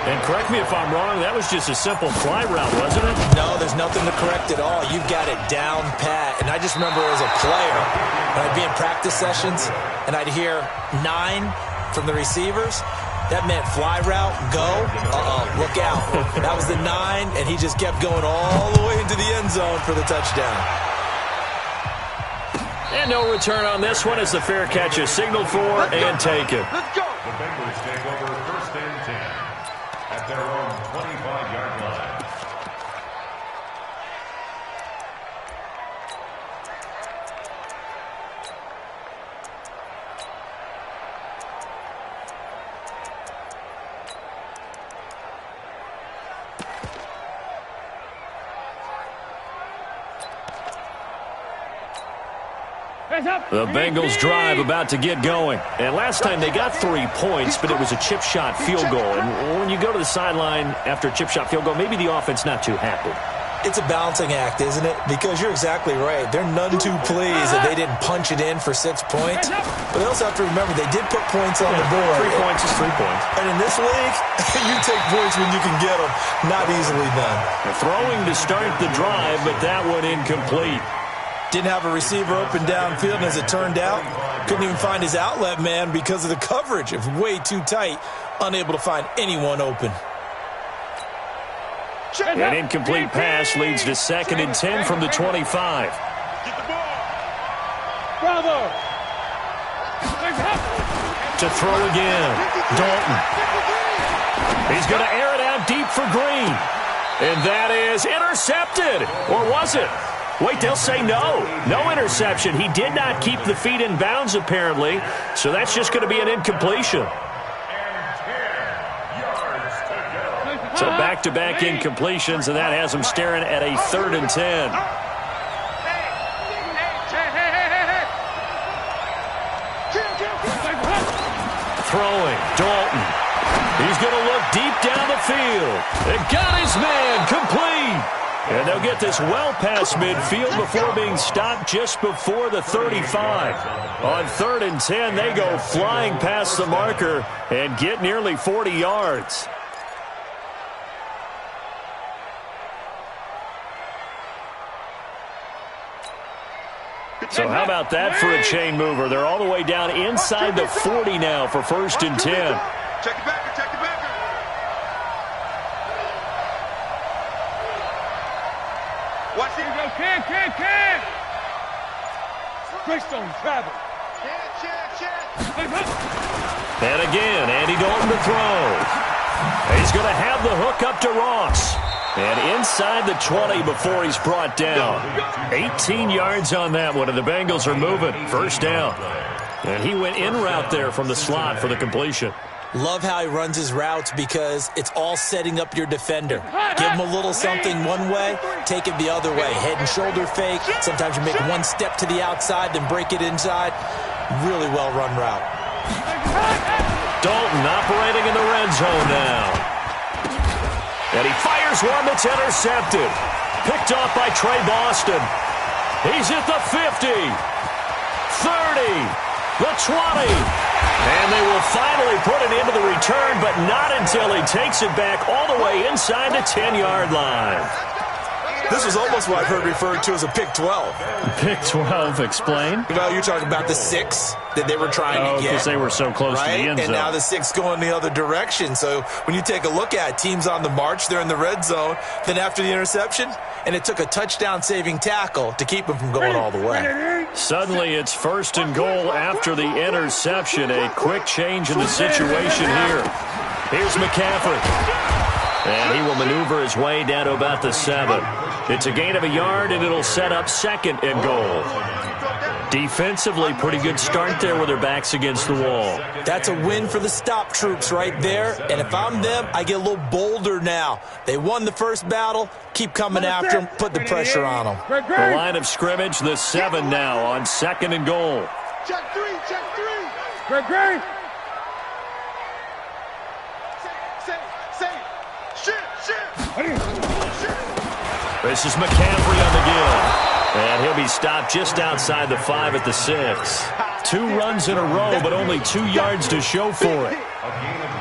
And correct me if I'm wrong, that was just a simple fly route, wasn't it? No, there's nothing to correct at all. You've got it down pat. And I just remember as a player, when I'd be in practice sessions and I'd hear 9 from the receivers, that meant fly route, go, look out. That was the 9, and he just kept going all the way into the end zone for the touchdown. And no return on this one as the fair catch is signaled for and taken. Let's go. The Bengals take over 1st and 10 at their own 25-yard line. The Bengals drive about to get going. And last time they got 3 points, but it was a chip shot field goal. And when you go to the sideline after a chip shot field goal, maybe the offense not too happy. It's a balancing act, isn't it? Because you're exactly right. They're none too pleased that they didn't punch it in for 6 points. But they also have to remember they did put points on the board. 3 points is 3 points. And in this league, you take points when you can get them. Not easily done. Throwing to start the drive, but that one incomplete. Didn't have a receiver open downfield, and as it turned out, couldn't even find his outlet man because of the coverage. It was way too tight, unable to find anyone open. An incomplete pass leads to 2nd and 10 from the 25. Bravo! To throw again. Dalton. He's going to air it out deep for Green. And that is intercepted. Or was it? Wait, they'll say no. No interception. He did not keep the feet in bounds, apparently. So that's just going to be an incompletion. So back-to-back incompletions, and that has him staring at a 3rd and 10. Throwing, Dalton. He's going to look deep down the field. And got his man complete. And they'll get this well past midfield before being stopped just before the 35. On 3rd and 10, they go flying past the marker and get nearly 40 yards. So how about that for a chain mover? They're all the way down inside the 40 now for 1st and 10. Check it back, check it back. Watch it. Can. Greystone, travel. And again, Andy Dalton to throw. He's going to have the hook up to Ross. And inside the 20 before he's brought down. 18 yards on that one, and the Bengals are moving. 1st down. And he went in route there from the slot for the completion. Love how he runs his routes because it's all setting up your defender. Give him a little something one way, take it the other way. Head and shoulder fake. Sometimes you make one step to the outside, then break it inside. Really well-run route. Dalton operating in the red zone now. And he fires one that's intercepted. Picked off by Trey Boston. He's at the 50, 30, the 20. And they will finally put it into the return, but not until he takes it back all the way inside the 10-yard line. This was almost what I've heard referred to as a pick 12. Pick 12, explain. Well, you're talking about the 6 that they were trying to get. Because they were so close to the end zone. And now the 6 going the other direction. So when you take a look at teams on the march, they're in the red zone. Then after the interception, and it took a touchdown-saving tackle to keep them from going all the way. Suddenly it's 1st and goal after the interception. A quick change in the situation here. Here's McCaffrey. And he will maneuver his way down to about the 7. It's a gain of a yard, and it'll set up 2nd and goal. Defensively, pretty good start there with their backs against the wall. That's a win for the stop troops right there. And if I'm them, I get a little bolder now. They won the first battle. Keep coming after them. Put the pressure on them. The line of scrimmage, the 7 now on 2nd and goal. Check 3, check 3. Great. This is McCaffrey on the give. And he'll be stopped just outside the 5 at the 6. 2 runs in a row, but only 2 yards to show for it.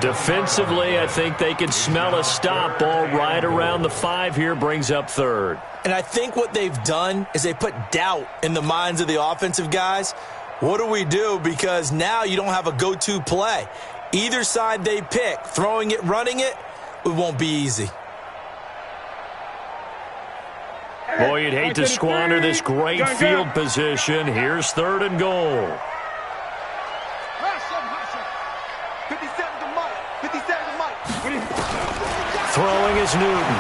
Defensively, I think they can smell a stop. Ball right around the 5 here, brings up 3rd. And I think what they've done is they put doubt in the minds of the offensive guys. What do we do? Because now you don't have a go-to play. Either side they pick, throwing it, running it, it won't be easy. Boy, you'd hate to squander this great field position. Here's 3rd and goal. 57 to Mike. 57 to Mike. Throwing is Newton.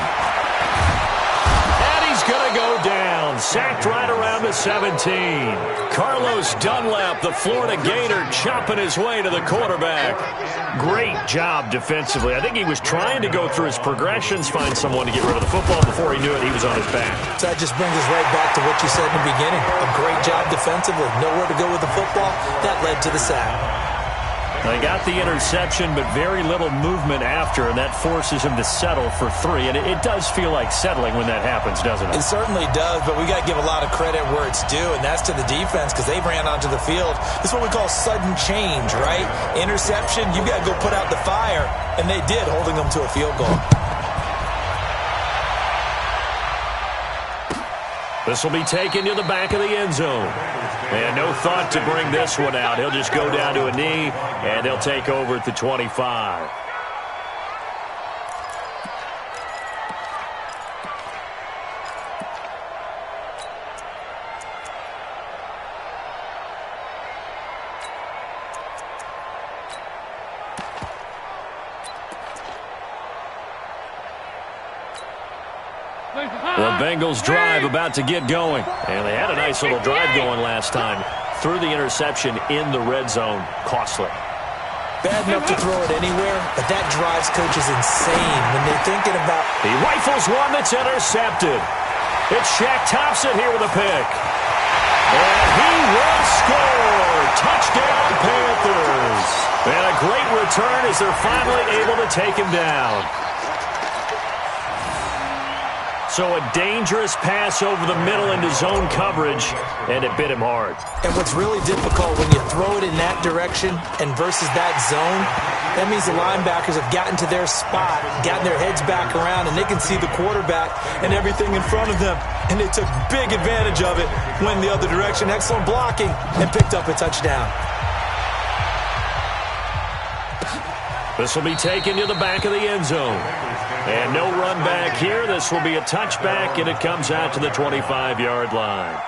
And he's going to go down. Sacked right around the 17. Carlos Dunlap, the Florida Gator, chopping his way to the quarterback. Great job defensively. I think he was trying to go through his progressions, find someone to get rid of the football. Before he knew it, he was on his back. So that just brings us right back to what you said in the beginning. A great job defensively. Nowhere to go with the football. That led to the sack. They got the interception, but very little movement after, and that forces him to settle for 3. And it does feel like settling when that happens, doesn't it? It certainly does, but we got to give a lot of credit where it's due, and that's to the defense because they ran onto the field. This is what we call sudden change, right? Interception, you got to go put out the fire, and they did, holding them to a field goal. This will be taken to the back of the end zone. And no thought to bring this one out. He'll just go down to a knee, and they'll take over at the 25. The Bengals drive about to get going. And they had a nice little drive going last time. Threw the interception in the red zone. Costly. Bad enough to throw it anywhere, but that drives coaches insane when they're thinking about... He rifles one that's intercepted. It's Shaq Thompson here with a pick. And he will score. Touchdown, Panthers. And a great return as they're finally able to take him down. So a dangerous pass over the middle into zone coverage, and it bit him hard. And what's really difficult when you throw it in that direction and versus that zone, that means the linebackers have gotten to their spot, gotten their heads back around, and they can see the quarterback and everything in front of them. And they took big advantage of it, went the other direction, excellent blocking, and picked up a touchdown. This will be taken to the back of the end zone. And no run back here. This will be a touchback, and it comes out to the 25-yard line.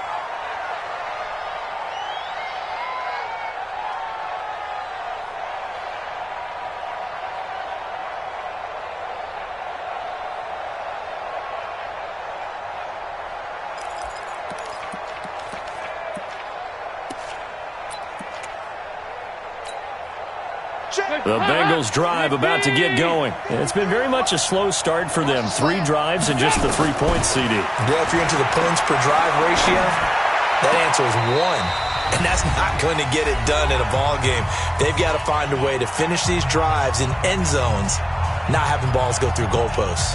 The Bengals drive about to get going. And it's been very much a slow start for them. 3 drives and just the 3 points, CD. Yeah, if you're into the points per drive ratio, that answer is 1. And that's not going to get it done in a ball game. They've got to find a way to finish these drives in end zones, not having balls go through goalposts.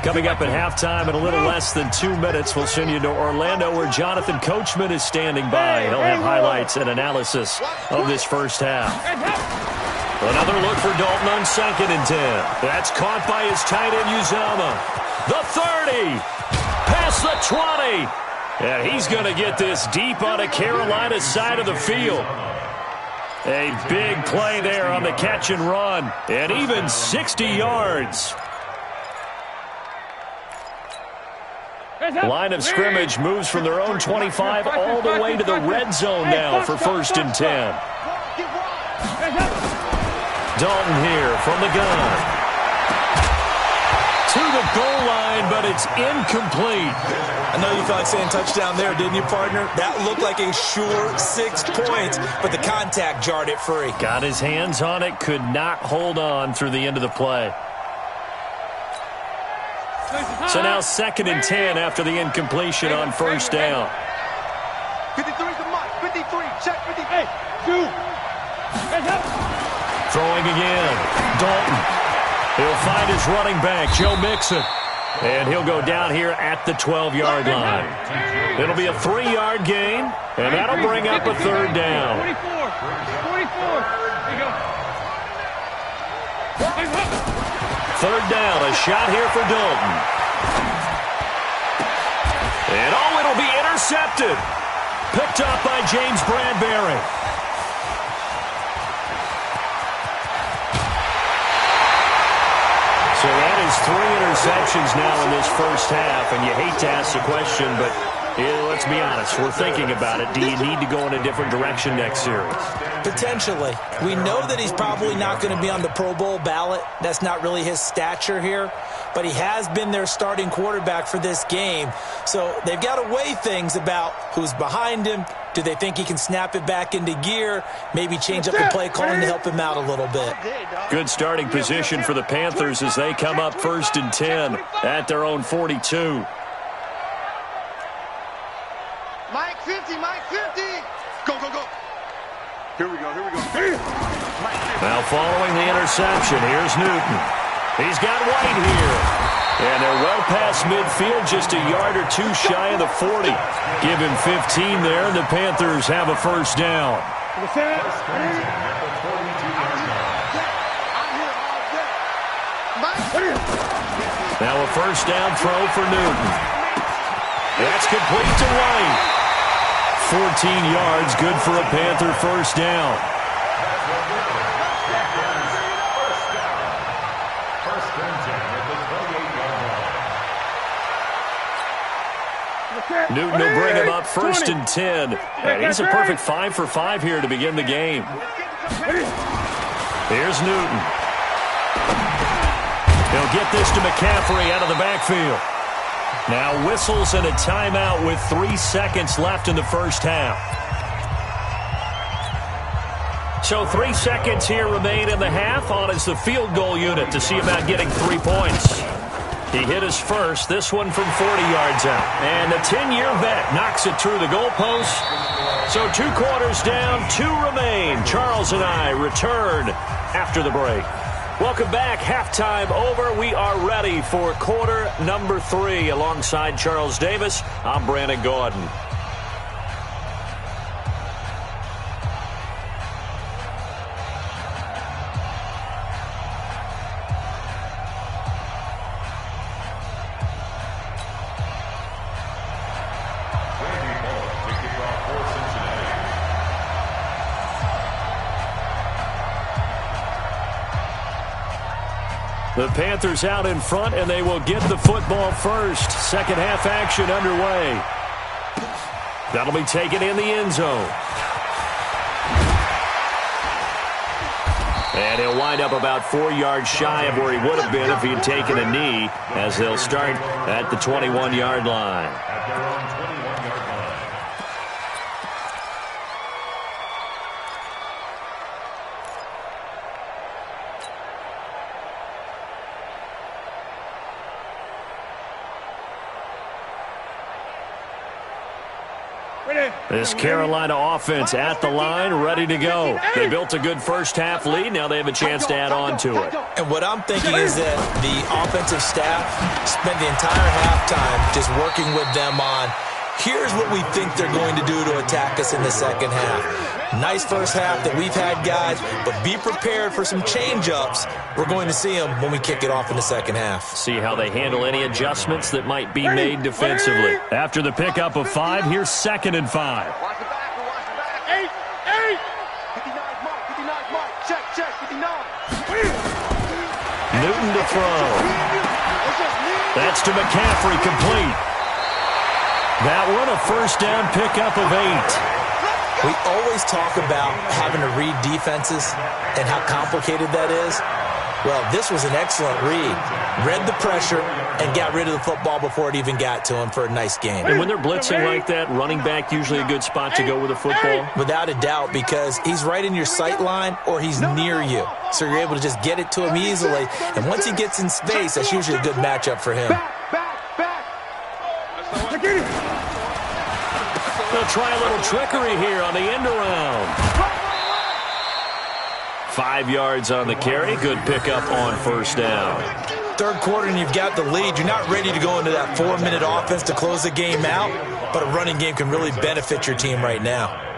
Coming up at halftime in a little less than 2 minutes, we'll send you to Orlando where Jonathan Coachman is standing by. He'll have highlights and analysis of this first half. Another look for Dalton on 2nd and 10. That's caught by his tight end, Uzama. The 30. Past the 20. And he's going to get this deep on a Carolina side of the field. A big play there on the catch and run. And even 60 yards. Line of scrimmage moves from their own 25 all the way to the red zone now for 1st and 10. Dalton here from the gun. To the goal line, but it's incomplete. I know you felt like saying touchdown there, didn't you, partner? That looked like a sure 6 points, but the contact jarred it free. Got his hands on it, could not hold on through the end of the play. So now 2nd and 10 after the incompletion on 1st down. 53's the mark. 53. Check 53. 2. Throwing again. Dalton. He'll find his running back, Joe Mixon. And he'll go down here at the 12-yard line. It'll be a 3-yard gain, and that'll bring up a 3rd down. 44. There you go. 3rd down, a shot here for Dalton. And it'll be intercepted. Picked up by James Bradbury. So that is 3 interceptions now in this first half, and you hate to ask the question, but let's be honest, we're thinking about it. Do you need to go in a different direction next series? Potentially. We know that he's probably not going to be on the Pro Bowl ballot. That's not really his stature here. But he has been their starting quarterback for this game. So they've got to weigh things about who's behind him. Do they think he can snap it back into gear? Maybe change up the play calling to help him out a little bit. Good starting position for the Panthers as they come up 1st and 10 at their own 42. Mike 50. Mike 50. Go, go, go. Here we go. Here we go. Now following the interception, here's Newton. He's got White here. And they're well past midfield, just a yard or 2 shy of the 40. Give him 15 there, and the Panthers have a 1st down. Now a 1st down throw for Newton. That's complete to White. 14 yards, good for a Panther 1st down. Newton will bring him up 1st and 10. And he's a perfect 5 for 5 here to begin the game. Here's Newton. He'll get this to McCaffrey out of the backfield. Now whistles and a timeout with 3 seconds left in the first half. So 3 seconds here remain in the half. On is the field goal unit to see about getting 3 points. He hit his first, this one from 40 yards out. And the 10-year vet knocks it through the goalpost. So 2 quarters down, 2 remain. Charles and I return after the break. Welcome back. Halftime over. We are ready for quarter number 3. Alongside Charles Davis, I'm Brandon Gordon. The Panthers out in front, and they will get the football first. Second half action underway. That'll be taken in the end zone. And he'll wind up about 4 yards shy of where he would have been if he had taken a knee, as they'll start at the 21-yard line. At their own 21-yard line. This Carolina offense at the line, ready to go. They built a good first half lead. Now they have a chance to add on to it. And what I'm thinking is that the offensive staff spent the entire halftime just working with them on, here's what we think they're going to do to attack us in the second half. Nice first half that we've had, guys, but be prepared for some change-ups. We're going to see them when we kick it off in the second half. See how they handle any adjustments that might be made defensively. After the pickup of 5, here's 2nd and 5. Watch the back, watch the back. 8. 59's mark, 59's mark. Check, 59. Newton to throw. That's to McCaffrey, complete. That one a first down pickup of 8. We always talk about having to read defenses and how complicated that is. Well, this was an excellent read. Read the pressure and got rid of the football before it even got to him for a nice game. And when they're blitzing like that, running back usually a good spot to go with the football? Without a doubt, because he's right in your sight line or he's near you. So you're able to just get it to him easily. And once he gets in space, that's usually a good matchup for him. They'll try a little trickery here on the end around. 5 yards on the carry. Good pickup on first down. Third quarter and you've got the lead. You're not ready to go into that 4-minute offense to close the game out, but a running game can really benefit your team right now.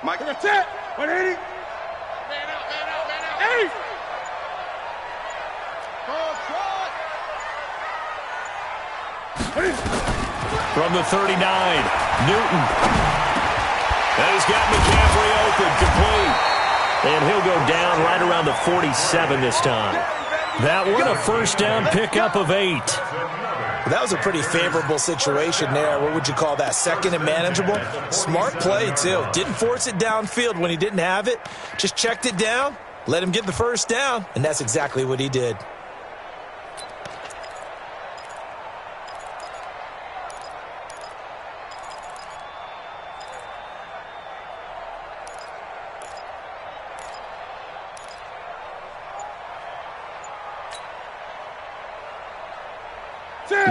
Mike, that's it. 180. Man out. 8. From the 39, Newton. And he's got McCaffrey open, complete. And he'll go down right around the 47 this time. That one a first down pickup of 8. That was a pretty favorable situation there. What would you call that? Second and manageable? Smart play, too. Didn't force it downfield when he didn't have it. Just checked it down, let him get the first down, and that's exactly what he did.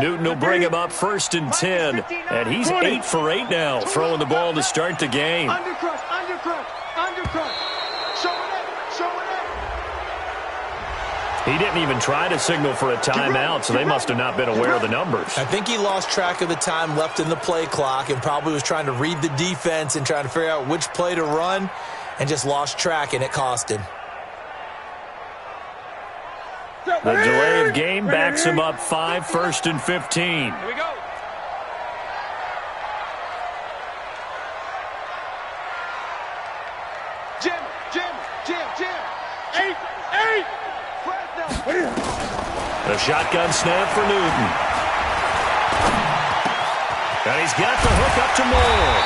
Newton will bring him up 1st and 10. And he's 8 for 8 now, throwing the ball to start the game. Undercut. Show it up. He didn't even try to signal for a timeout, so they must have not been aware of the numbers. I think he lost track of the time left in the play clock and probably was trying to read the defense and trying to figure out which play to run and just lost track, and it cost him. The delay of game backs him up 5, 1st and 15. Here we go. Jim. 8. The shotgun snap for Newton. And he's got the hook up to Moore.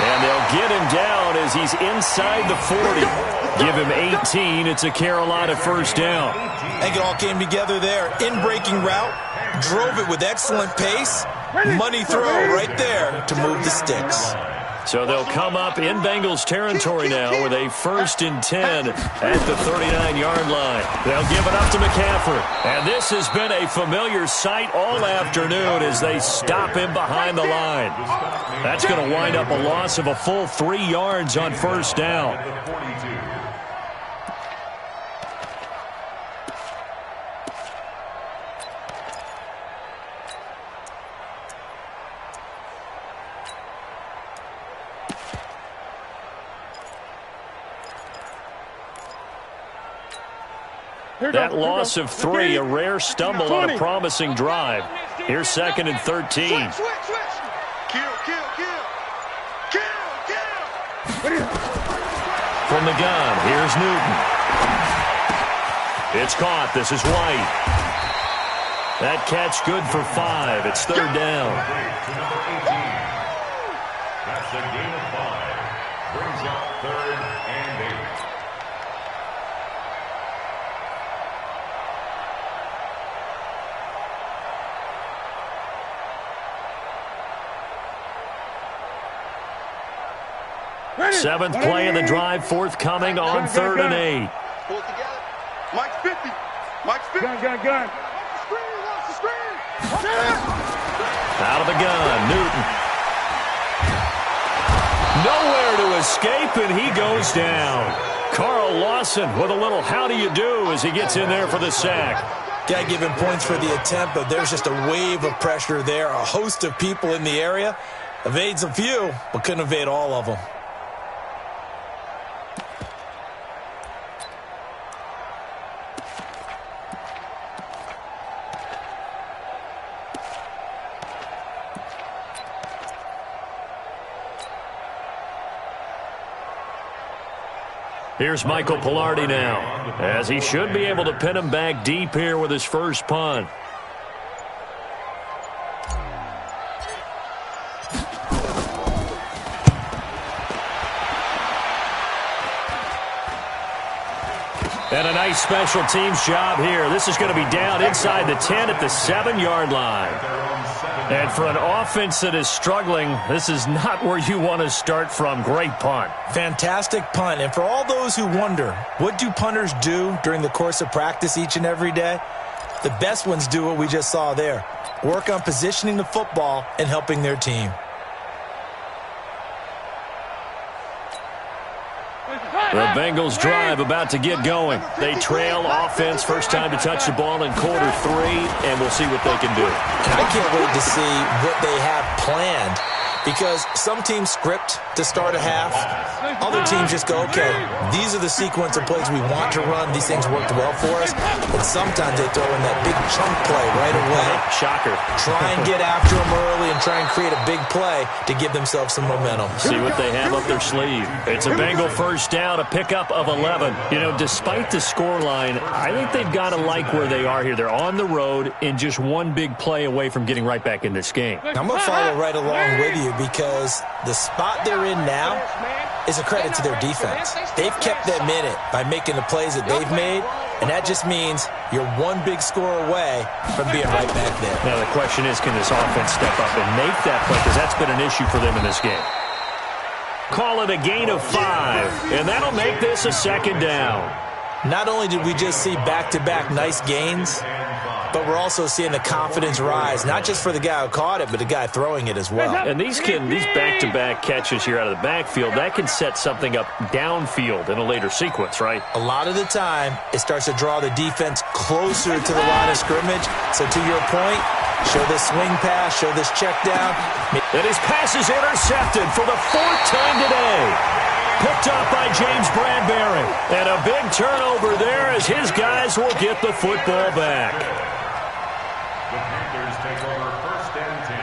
And they'll get him down as he's inside the 40. Give him 18. It's a Carolina first down. I think it all came together there. In-breaking route. Drove it with excellent pace. Money throw right there to move the sticks. So they'll come up in Bengals territory now with a 1st and 10 at the 39-yard line. They'll give it up to McCaffrey. And this has been a familiar sight all afternoon as they stop him behind the line. That's going to wind up a loss of a full 3 yards on 1st down. That loss of 3, a rare stumble on a promising drive. Here's 2nd and 13. Kill. From the gun, here's Newton. It's caught. This is White. That catch good for 5. It's 3rd down. That's a gain of 5. Brings up 3rd and 8. Seventh play of the drive forthcoming on 3rd and 8. Pull it together. Mike's 50. Gun. Out of the gun, Newton. Nowhere to escape, and he goes down. Carl Lawson with a little how do you do as he gets in there for the sack. Got to give him points for the attempt, but there's just a wave of pressure there. A host of people in the area. Evades a few, but couldn't evade all of them. Here's Michael Pilardi now, as he should be able to pin him back deep here with his first punt. And a nice special teams job here. This is going to be down inside the 10 at the 7-yard line. And for an offense that is struggling, this is not where you want to start from. Great punt. Fantastic punt. And for all those who wonder, what do punters do during the course of practice each and every day? The best ones do what we just saw there. Work on positioning the football and helping their team. The Bengals drive about to get going. They trail offense, first time to touch the ball in quarter 3, and we'll see what they can do. I can't wait to see what they have planned, because some teams script to start a half. Other teams just go, okay, these are the sequence of plays we want to run. These things worked well for us. And sometimes they throw in that big chunk play right away. Shocker. Try and get after them early and try and create a big play to give themselves some momentum. See what they have up their sleeve. It's a Bengal first down, a pickup of 11. You know, despite the scoreline, I think they've got to like where they are here. They're on the road and just one big play away from getting right back in this game. I'm going to follow right along with you, because the spot they're in now is a credit to their defense. They've kept them in it by making the plays that they've made, and that just means you're one big score away from being right back there. Now the question is, can this offense step up and make that play, because that's been an issue for them in this game. Call it a gain of 5, and that'll make this a 2nd down. Not only did we just see back-to-back nice gains, but we're also seeing the confidence rise, not just for the guy who caught it, but the guy throwing it as well. And these back-to-back catches here out of the backfield, that can set something up downfield in a later sequence, right? A lot of the time, it starts to draw the defense closer to the line of scrimmage. So to your point, show this swing pass, show this check down. And his pass is intercepted for the 4th time today. Picked up by James Bradbury. And a big turnover there as his guys will get the football back. The Panthers take over 1st and 10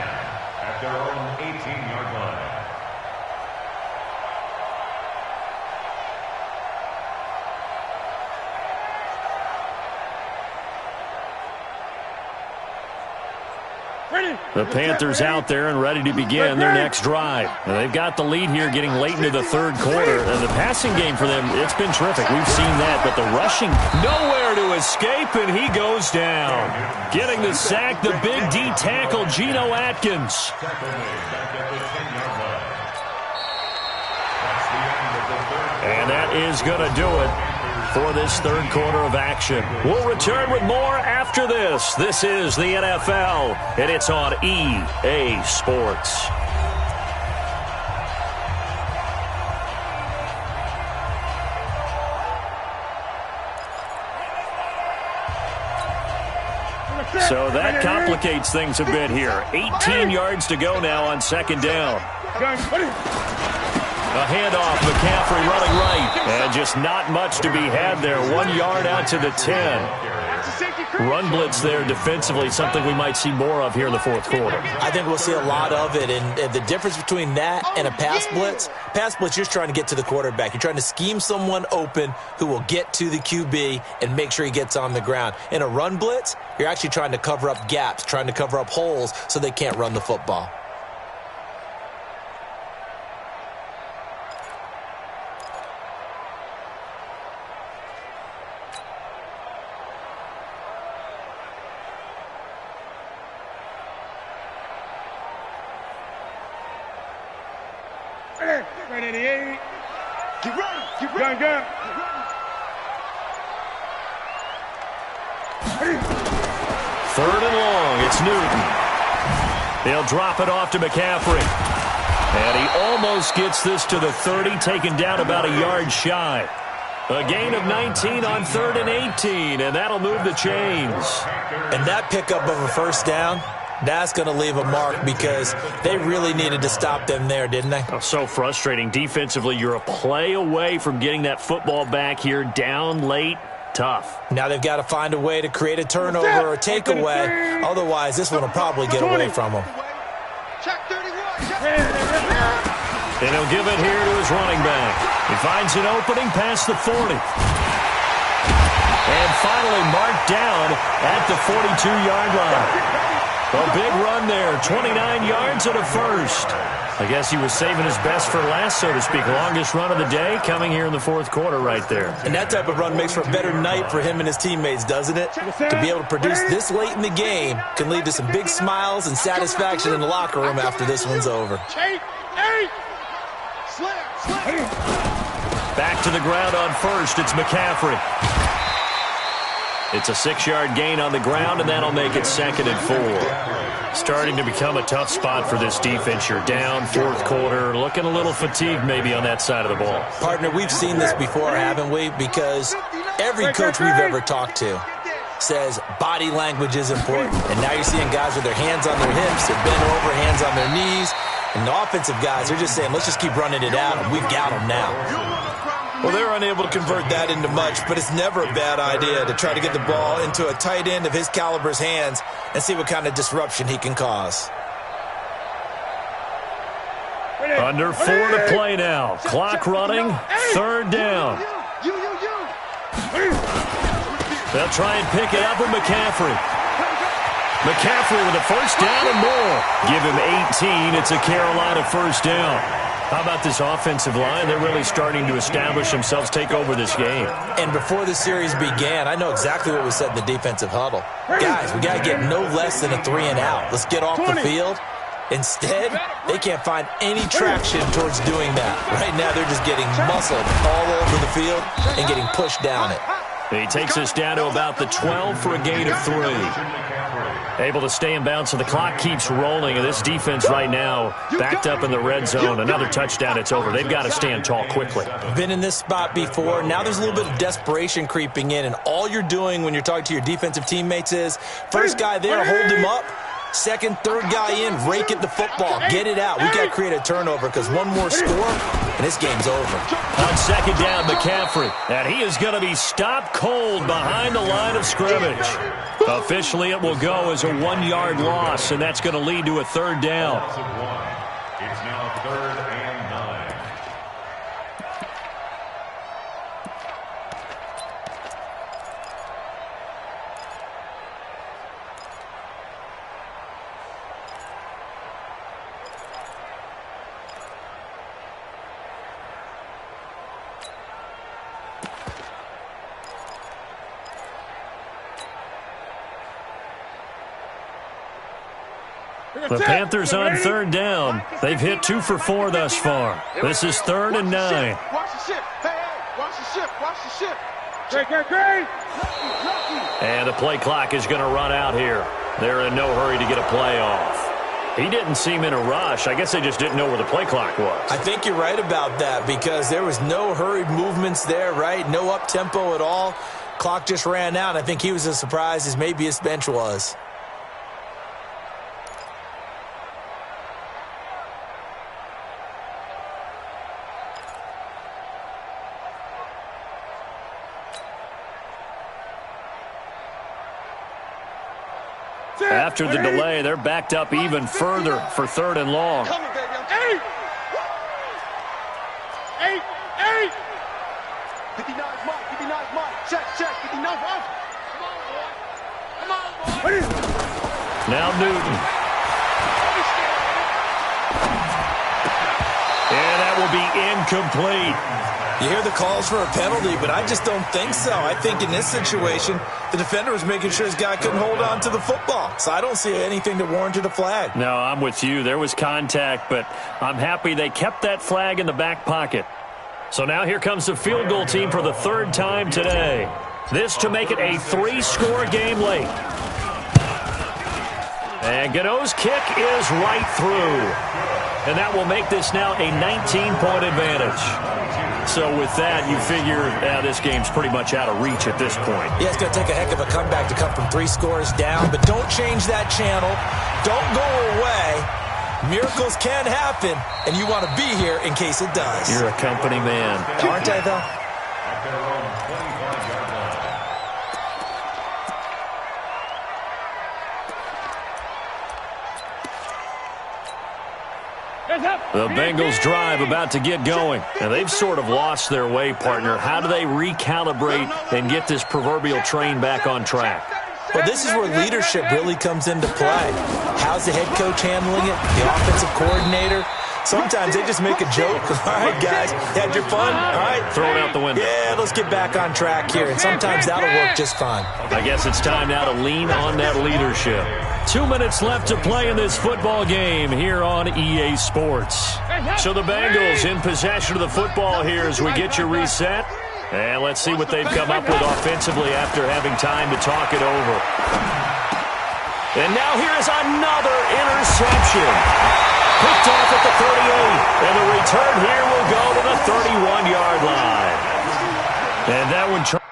at their own 18-yard line. The Panthers out there and ready to begin their next drive. Now, they've got the lead here getting late into the third quarter. And the passing game for them, it's been terrific. We've seen that. But the rushing, nowhere to escape, and he goes down. Getting the sack, the big D tackle, Geno Atkins. And that is going to do it for this third quarter of action. We'll return with more after this. This is the NFL, and it's on EA Sports. So that complicates things a bit here. 18 yards to go now on second down. A handoff, McCaffrey running right. And just not much to be had there. 1 yard out to the 10. Run blitz there defensively, something we might see more of here in the fourth quarter. I think we'll see a lot of it. And the difference between that and a pass blitz, you're just trying to get to the quarterback. You're trying to scheme someone open who will get to the QB and make sure he gets on the ground. In a run blitz, you're actually trying to cover up gaps, trying to cover up holes so they can't run the football. Third and long, it's Newton. They'll drop it off to McCaffrey. And he almost gets this to the 30, taken down about a yard shy. A gain of 19 on 3rd and 18, and that'll move the chains. And that pickup of a first down, that's going to leave a mark because they really needed to stop them there, didn't they? Oh, so frustrating. Defensively, you're a play away from getting that football back here down late. Tough. Now they've got to find a way to create a turnover or a takeaway. Otherwise, this one will probably get away from them. And he'll give it here to his running back. He finds an opening past the 40. And finally marked down at the 42-yard line. A big run there, 29 yards and a first. I guess he was saving his best for last, so to speak. Longest run of the day coming here in the fourth quarter right there. And that type of run makes for a better night for him and his teammates, doesn't it? To be able to produce this late in the game can lead to some big smiles and satisfaction in the locker room after this one's over. Back to the ground on first. It's McCaffrey. It's a 6-yard gain on the ground, and that'll make it 2nd and 4. Starting to become a tough spot for this defense. You're down, fourth quarter, looking a little fatigued maybe on that side of the ball. Partner, we've seen this before, haven't we? Because every coach we've ever talked to says body language is important. And now you're seeing guys with their hands on their hips, they're bent over, hands on their knees. And the offensive guys, they're just saying, let's just keep running it out, and we've got them now. Well, they're unable to convert that into much, but it's never a bad idea to try to get the ball into a tight end of his caliber's hands and see what kind of disruption he can cause. Under 4 to play now. Clock running, 3rd down. They'll try and pick it up with McCaffrey. McCaffrey with a first down and more. Give him 18. It's a Carolina first down. How about this offensive line? They're really starting to establish themselves, take over this game. And before the series began, I know exactly what was said in the defensive huddle. Guys, we got to get no less than a 3-and-out. Let's get off the field. Instead, they can't find any traction towards doing that. Right now, they're just getting muscled all over the field and getting pushed down it. He takes us down to about the 12 for a gain of 3. Able to stay in bounds, so the clock keeps rolling. And this defense right now backed up in the red zone. Another touchdown, it's over. They've got to stand tall quickly. Been in this spot before. Now there's a little bit of desperation creeping in. And all you're doing when you're talking to your defensive teammates is, first guy there, hold him up. Second, third guy in, rake at the football. Get it out. We've got to create a turnover because one more score, and this game's over. On second down, McCaffrey. And he is going to be stopped cold behind the line of scrimmage. Officially, it will go as a 1-yard loss, and that's going to lead to a third down. It's now 3rd and 9. The Panthers on third down. They've hit 2 for 4 thus far. This is 3rd and 9. Watch the ship. Hey, watch the ship. Watch the ship. Great. And the play clock is going to run out here. They're in no hurry to get a play off. He didn't seem in a rush. I guess they just didn't know where the play clock was. I think you're right about that because there was no hurried movements there, right? No up-tempo at all. Clock just ran out. I think he was as surprised as maybe his bench was. After the delay, they're backed up even further for 3rd and long. Coming, baby. Eight. 59's Mike. 59's Mike. Check. 59's Mike. Come on, boy. Now Newton. And that will be incomplete. You hear the calls for a penalty, but I just don't think so. I think in this situation, the defender was making sure his guy couldn't hold on to the football. So I don't see anything that warranted a flag. No, I'm with you. There was contact, but I'm happy they kept that flag in the back pocket. So now here comes the field goal team for the 3rd time today. This to make it a 3-score game late. And Gano's kick is right through. And that will make this now a 19-point advantage. So with that, you figure this game's pretty much out of reach at this point. Yeah, it's going to take a heck of a comeback to come from 3 scores down, but don't change that channel. Don't go away. Miracles can happen, and you want to be here in case it does. You're a company man. Aren't I, though? At their own 25-yard line. The Bengals drive about to get going. And they've sort of lost their way, partner. How do they recalibrate and get this proverbial train back on track? Well, this is where leadership really comes into play. How's the head coach handling it? The offensive coordinator? Sometimes they just make a joke. All right, guys, had your fun? All right. Throw it out the window. Yeah, let's get back on track here. And sometimes that'll work just fine. I guess it's time now to lean on that leadership. 2 minutes left to play in this football game here on EA Sports. So the Bengals in possession of the football here as we get you reset. And let's see what they've come up with offensively after having time to talk it over. And now here's another interception. Picked off at the 38. And the return here will go to the 31-yard line. And that one...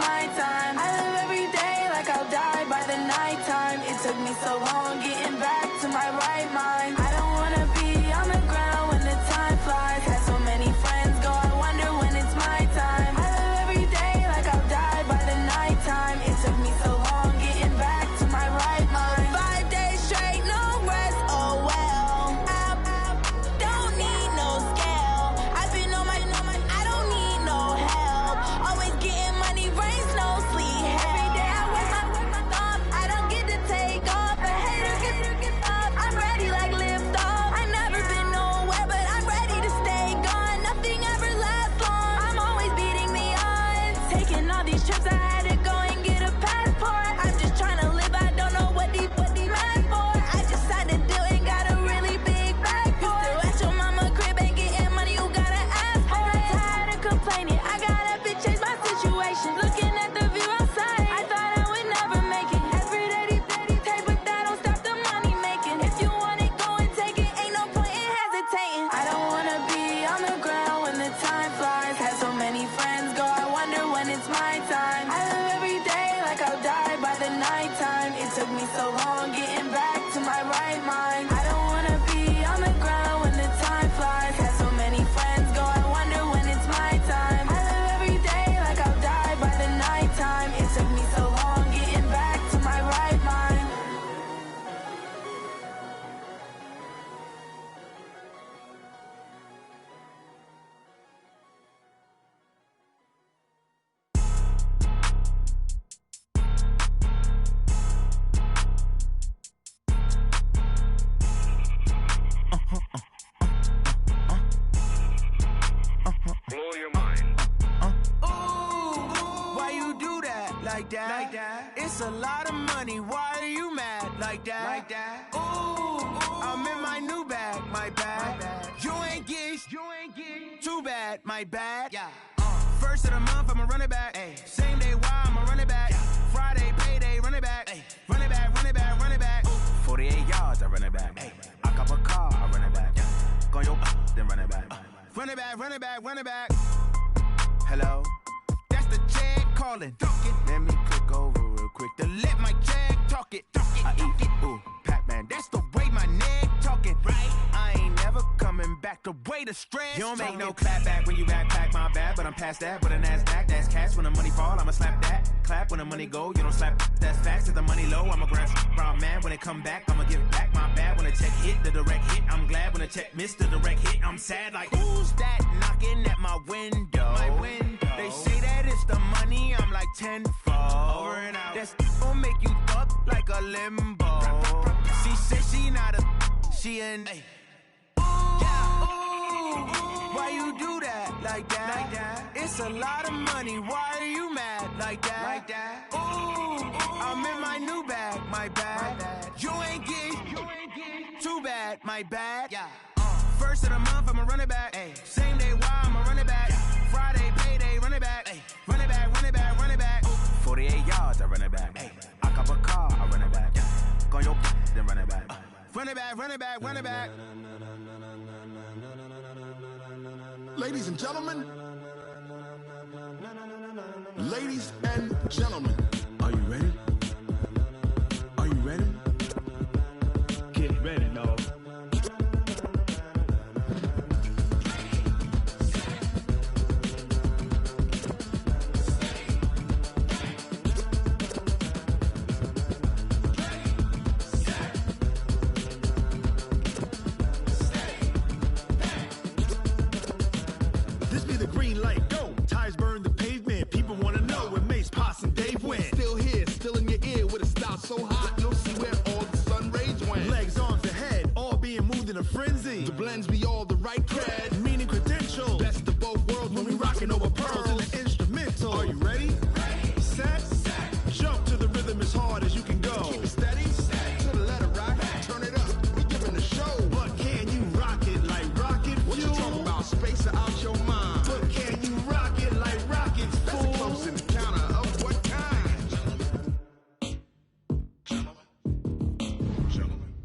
my time. I live every day like I'll die by the nighttime. It took me so long getting back to my right mind. I don't wanna be on the ground when the time flies. Had so many friends go, I wonder when it's my time. I live every day like I'll die by the nighttime. It took me so long getting back to my right mind. 5 days straight, no rest, oh well. I don't need no scale. I've been on my, I don't need no help. Always getting money, rains, no sleep. Every day I work my thumb. I don't get to take off. A hater get up. I'm ready like lift off. I never been nowhere, but I'm ready to stay gone. Nothing ever lasts long. I'm always beating the odds. Taking all these trips, I had to go and get a passport. I'm just trying to live. I don't know what these mad for. I just had to do it. Got a really big bag for it. Still at your mama crib, ain't getting money. You gotta ask for it. I'm tired of complaining. I gotta change my situation. Looking at the view outside, I thought I would never make it. Every day these take, but that don't stop the money making. If you want it, go and take it. Ain't no point in hesitating. I don't wanna be on the ground when the time flies. Had so many friends go, I wonder when it's my time. I live every day like I'll die by the nighttime. It took me so long getting back to my right mind. I don't wanna be on the ground when the time flies. Had so many friends go, I wonder when it's my time. I live every day like I'll die by the nighttime. It took me so long getting back to my right mind. Blow your mind. Why you do that like that? It's a lot of money. Why are you mad like that? Ooh, I'm in my new bag, my bad. You ain't get too bad, my bad. Yeah. First of the month, I'ma run it back. Same day, why I'ma run it back. Friday, payday, run it back. Run it back, run it back, run it back. 48 yards, I run it back. I cop a car, I run it back. Go yo, then run it back. Run it back, run it back, run it back. Hello? That's the check calling. Let me click over real quick to let my check talk it. I eat it, ooh, Pac-Man. That's the way my neck talking. Right? I ain't never coming back. The way the stress. You don't make no clap back when you backpack, my bad. But I'm past that with a NASDAQ. That's cash when the money fall. I'ma slap that. Clap when the money go. You don't slap. That's facts. If the money low, I'ma grab brown man. When it come back, I'ma give back my bad. When the check hit, the direct hit. I'm glad when the check missed the direct hit. I'm sad like who's that knocking at my window? My window. They say that it's the money. I'm like tenfold. Over and out. That's gon' make you up like a limbo. She said she not a. She an. Why you do that like that? It's a lot of money. Why are you mad like that? Ooh, I'm in my new bag, my bad. You ain't get too bad, my bad. Yeah. First of the month, I'ma run it back. Same day, why I'ma run it back. Friday, payday, run it back. Run it back, run it back, run it back. 48 yards, I run it back. I cop a car, I run it back. Go yo, then run it back. Run it back, run it back, run it back. Ladies and gentlemen, are you ready? Are you ready? Get ready, dog. This be the green light, go. Tires burn the pavement. People wanna know where Mace, Poss, and Dave went. Still here, still in your ear with a style so hot, you'll see where all the sun rays went. Legs, arms, and head, all being moved in a frenzy. The blends be all the right cred, meaning credentials. Best of both worlds when we rockin' over pearls in the instrumental. Are you ready? Set. Jump to the rhythm as hard as you can go. Keep it steady. To the letter rock. Turn it up. We giving the show. But can you rock it like rocket fuel? What you talking about? Space out your mind. But can you rock it like rockets? That's a close encounter of what kind?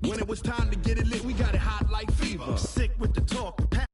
When it was time to get it lit, we got it hot like fever. Sick with the talk, the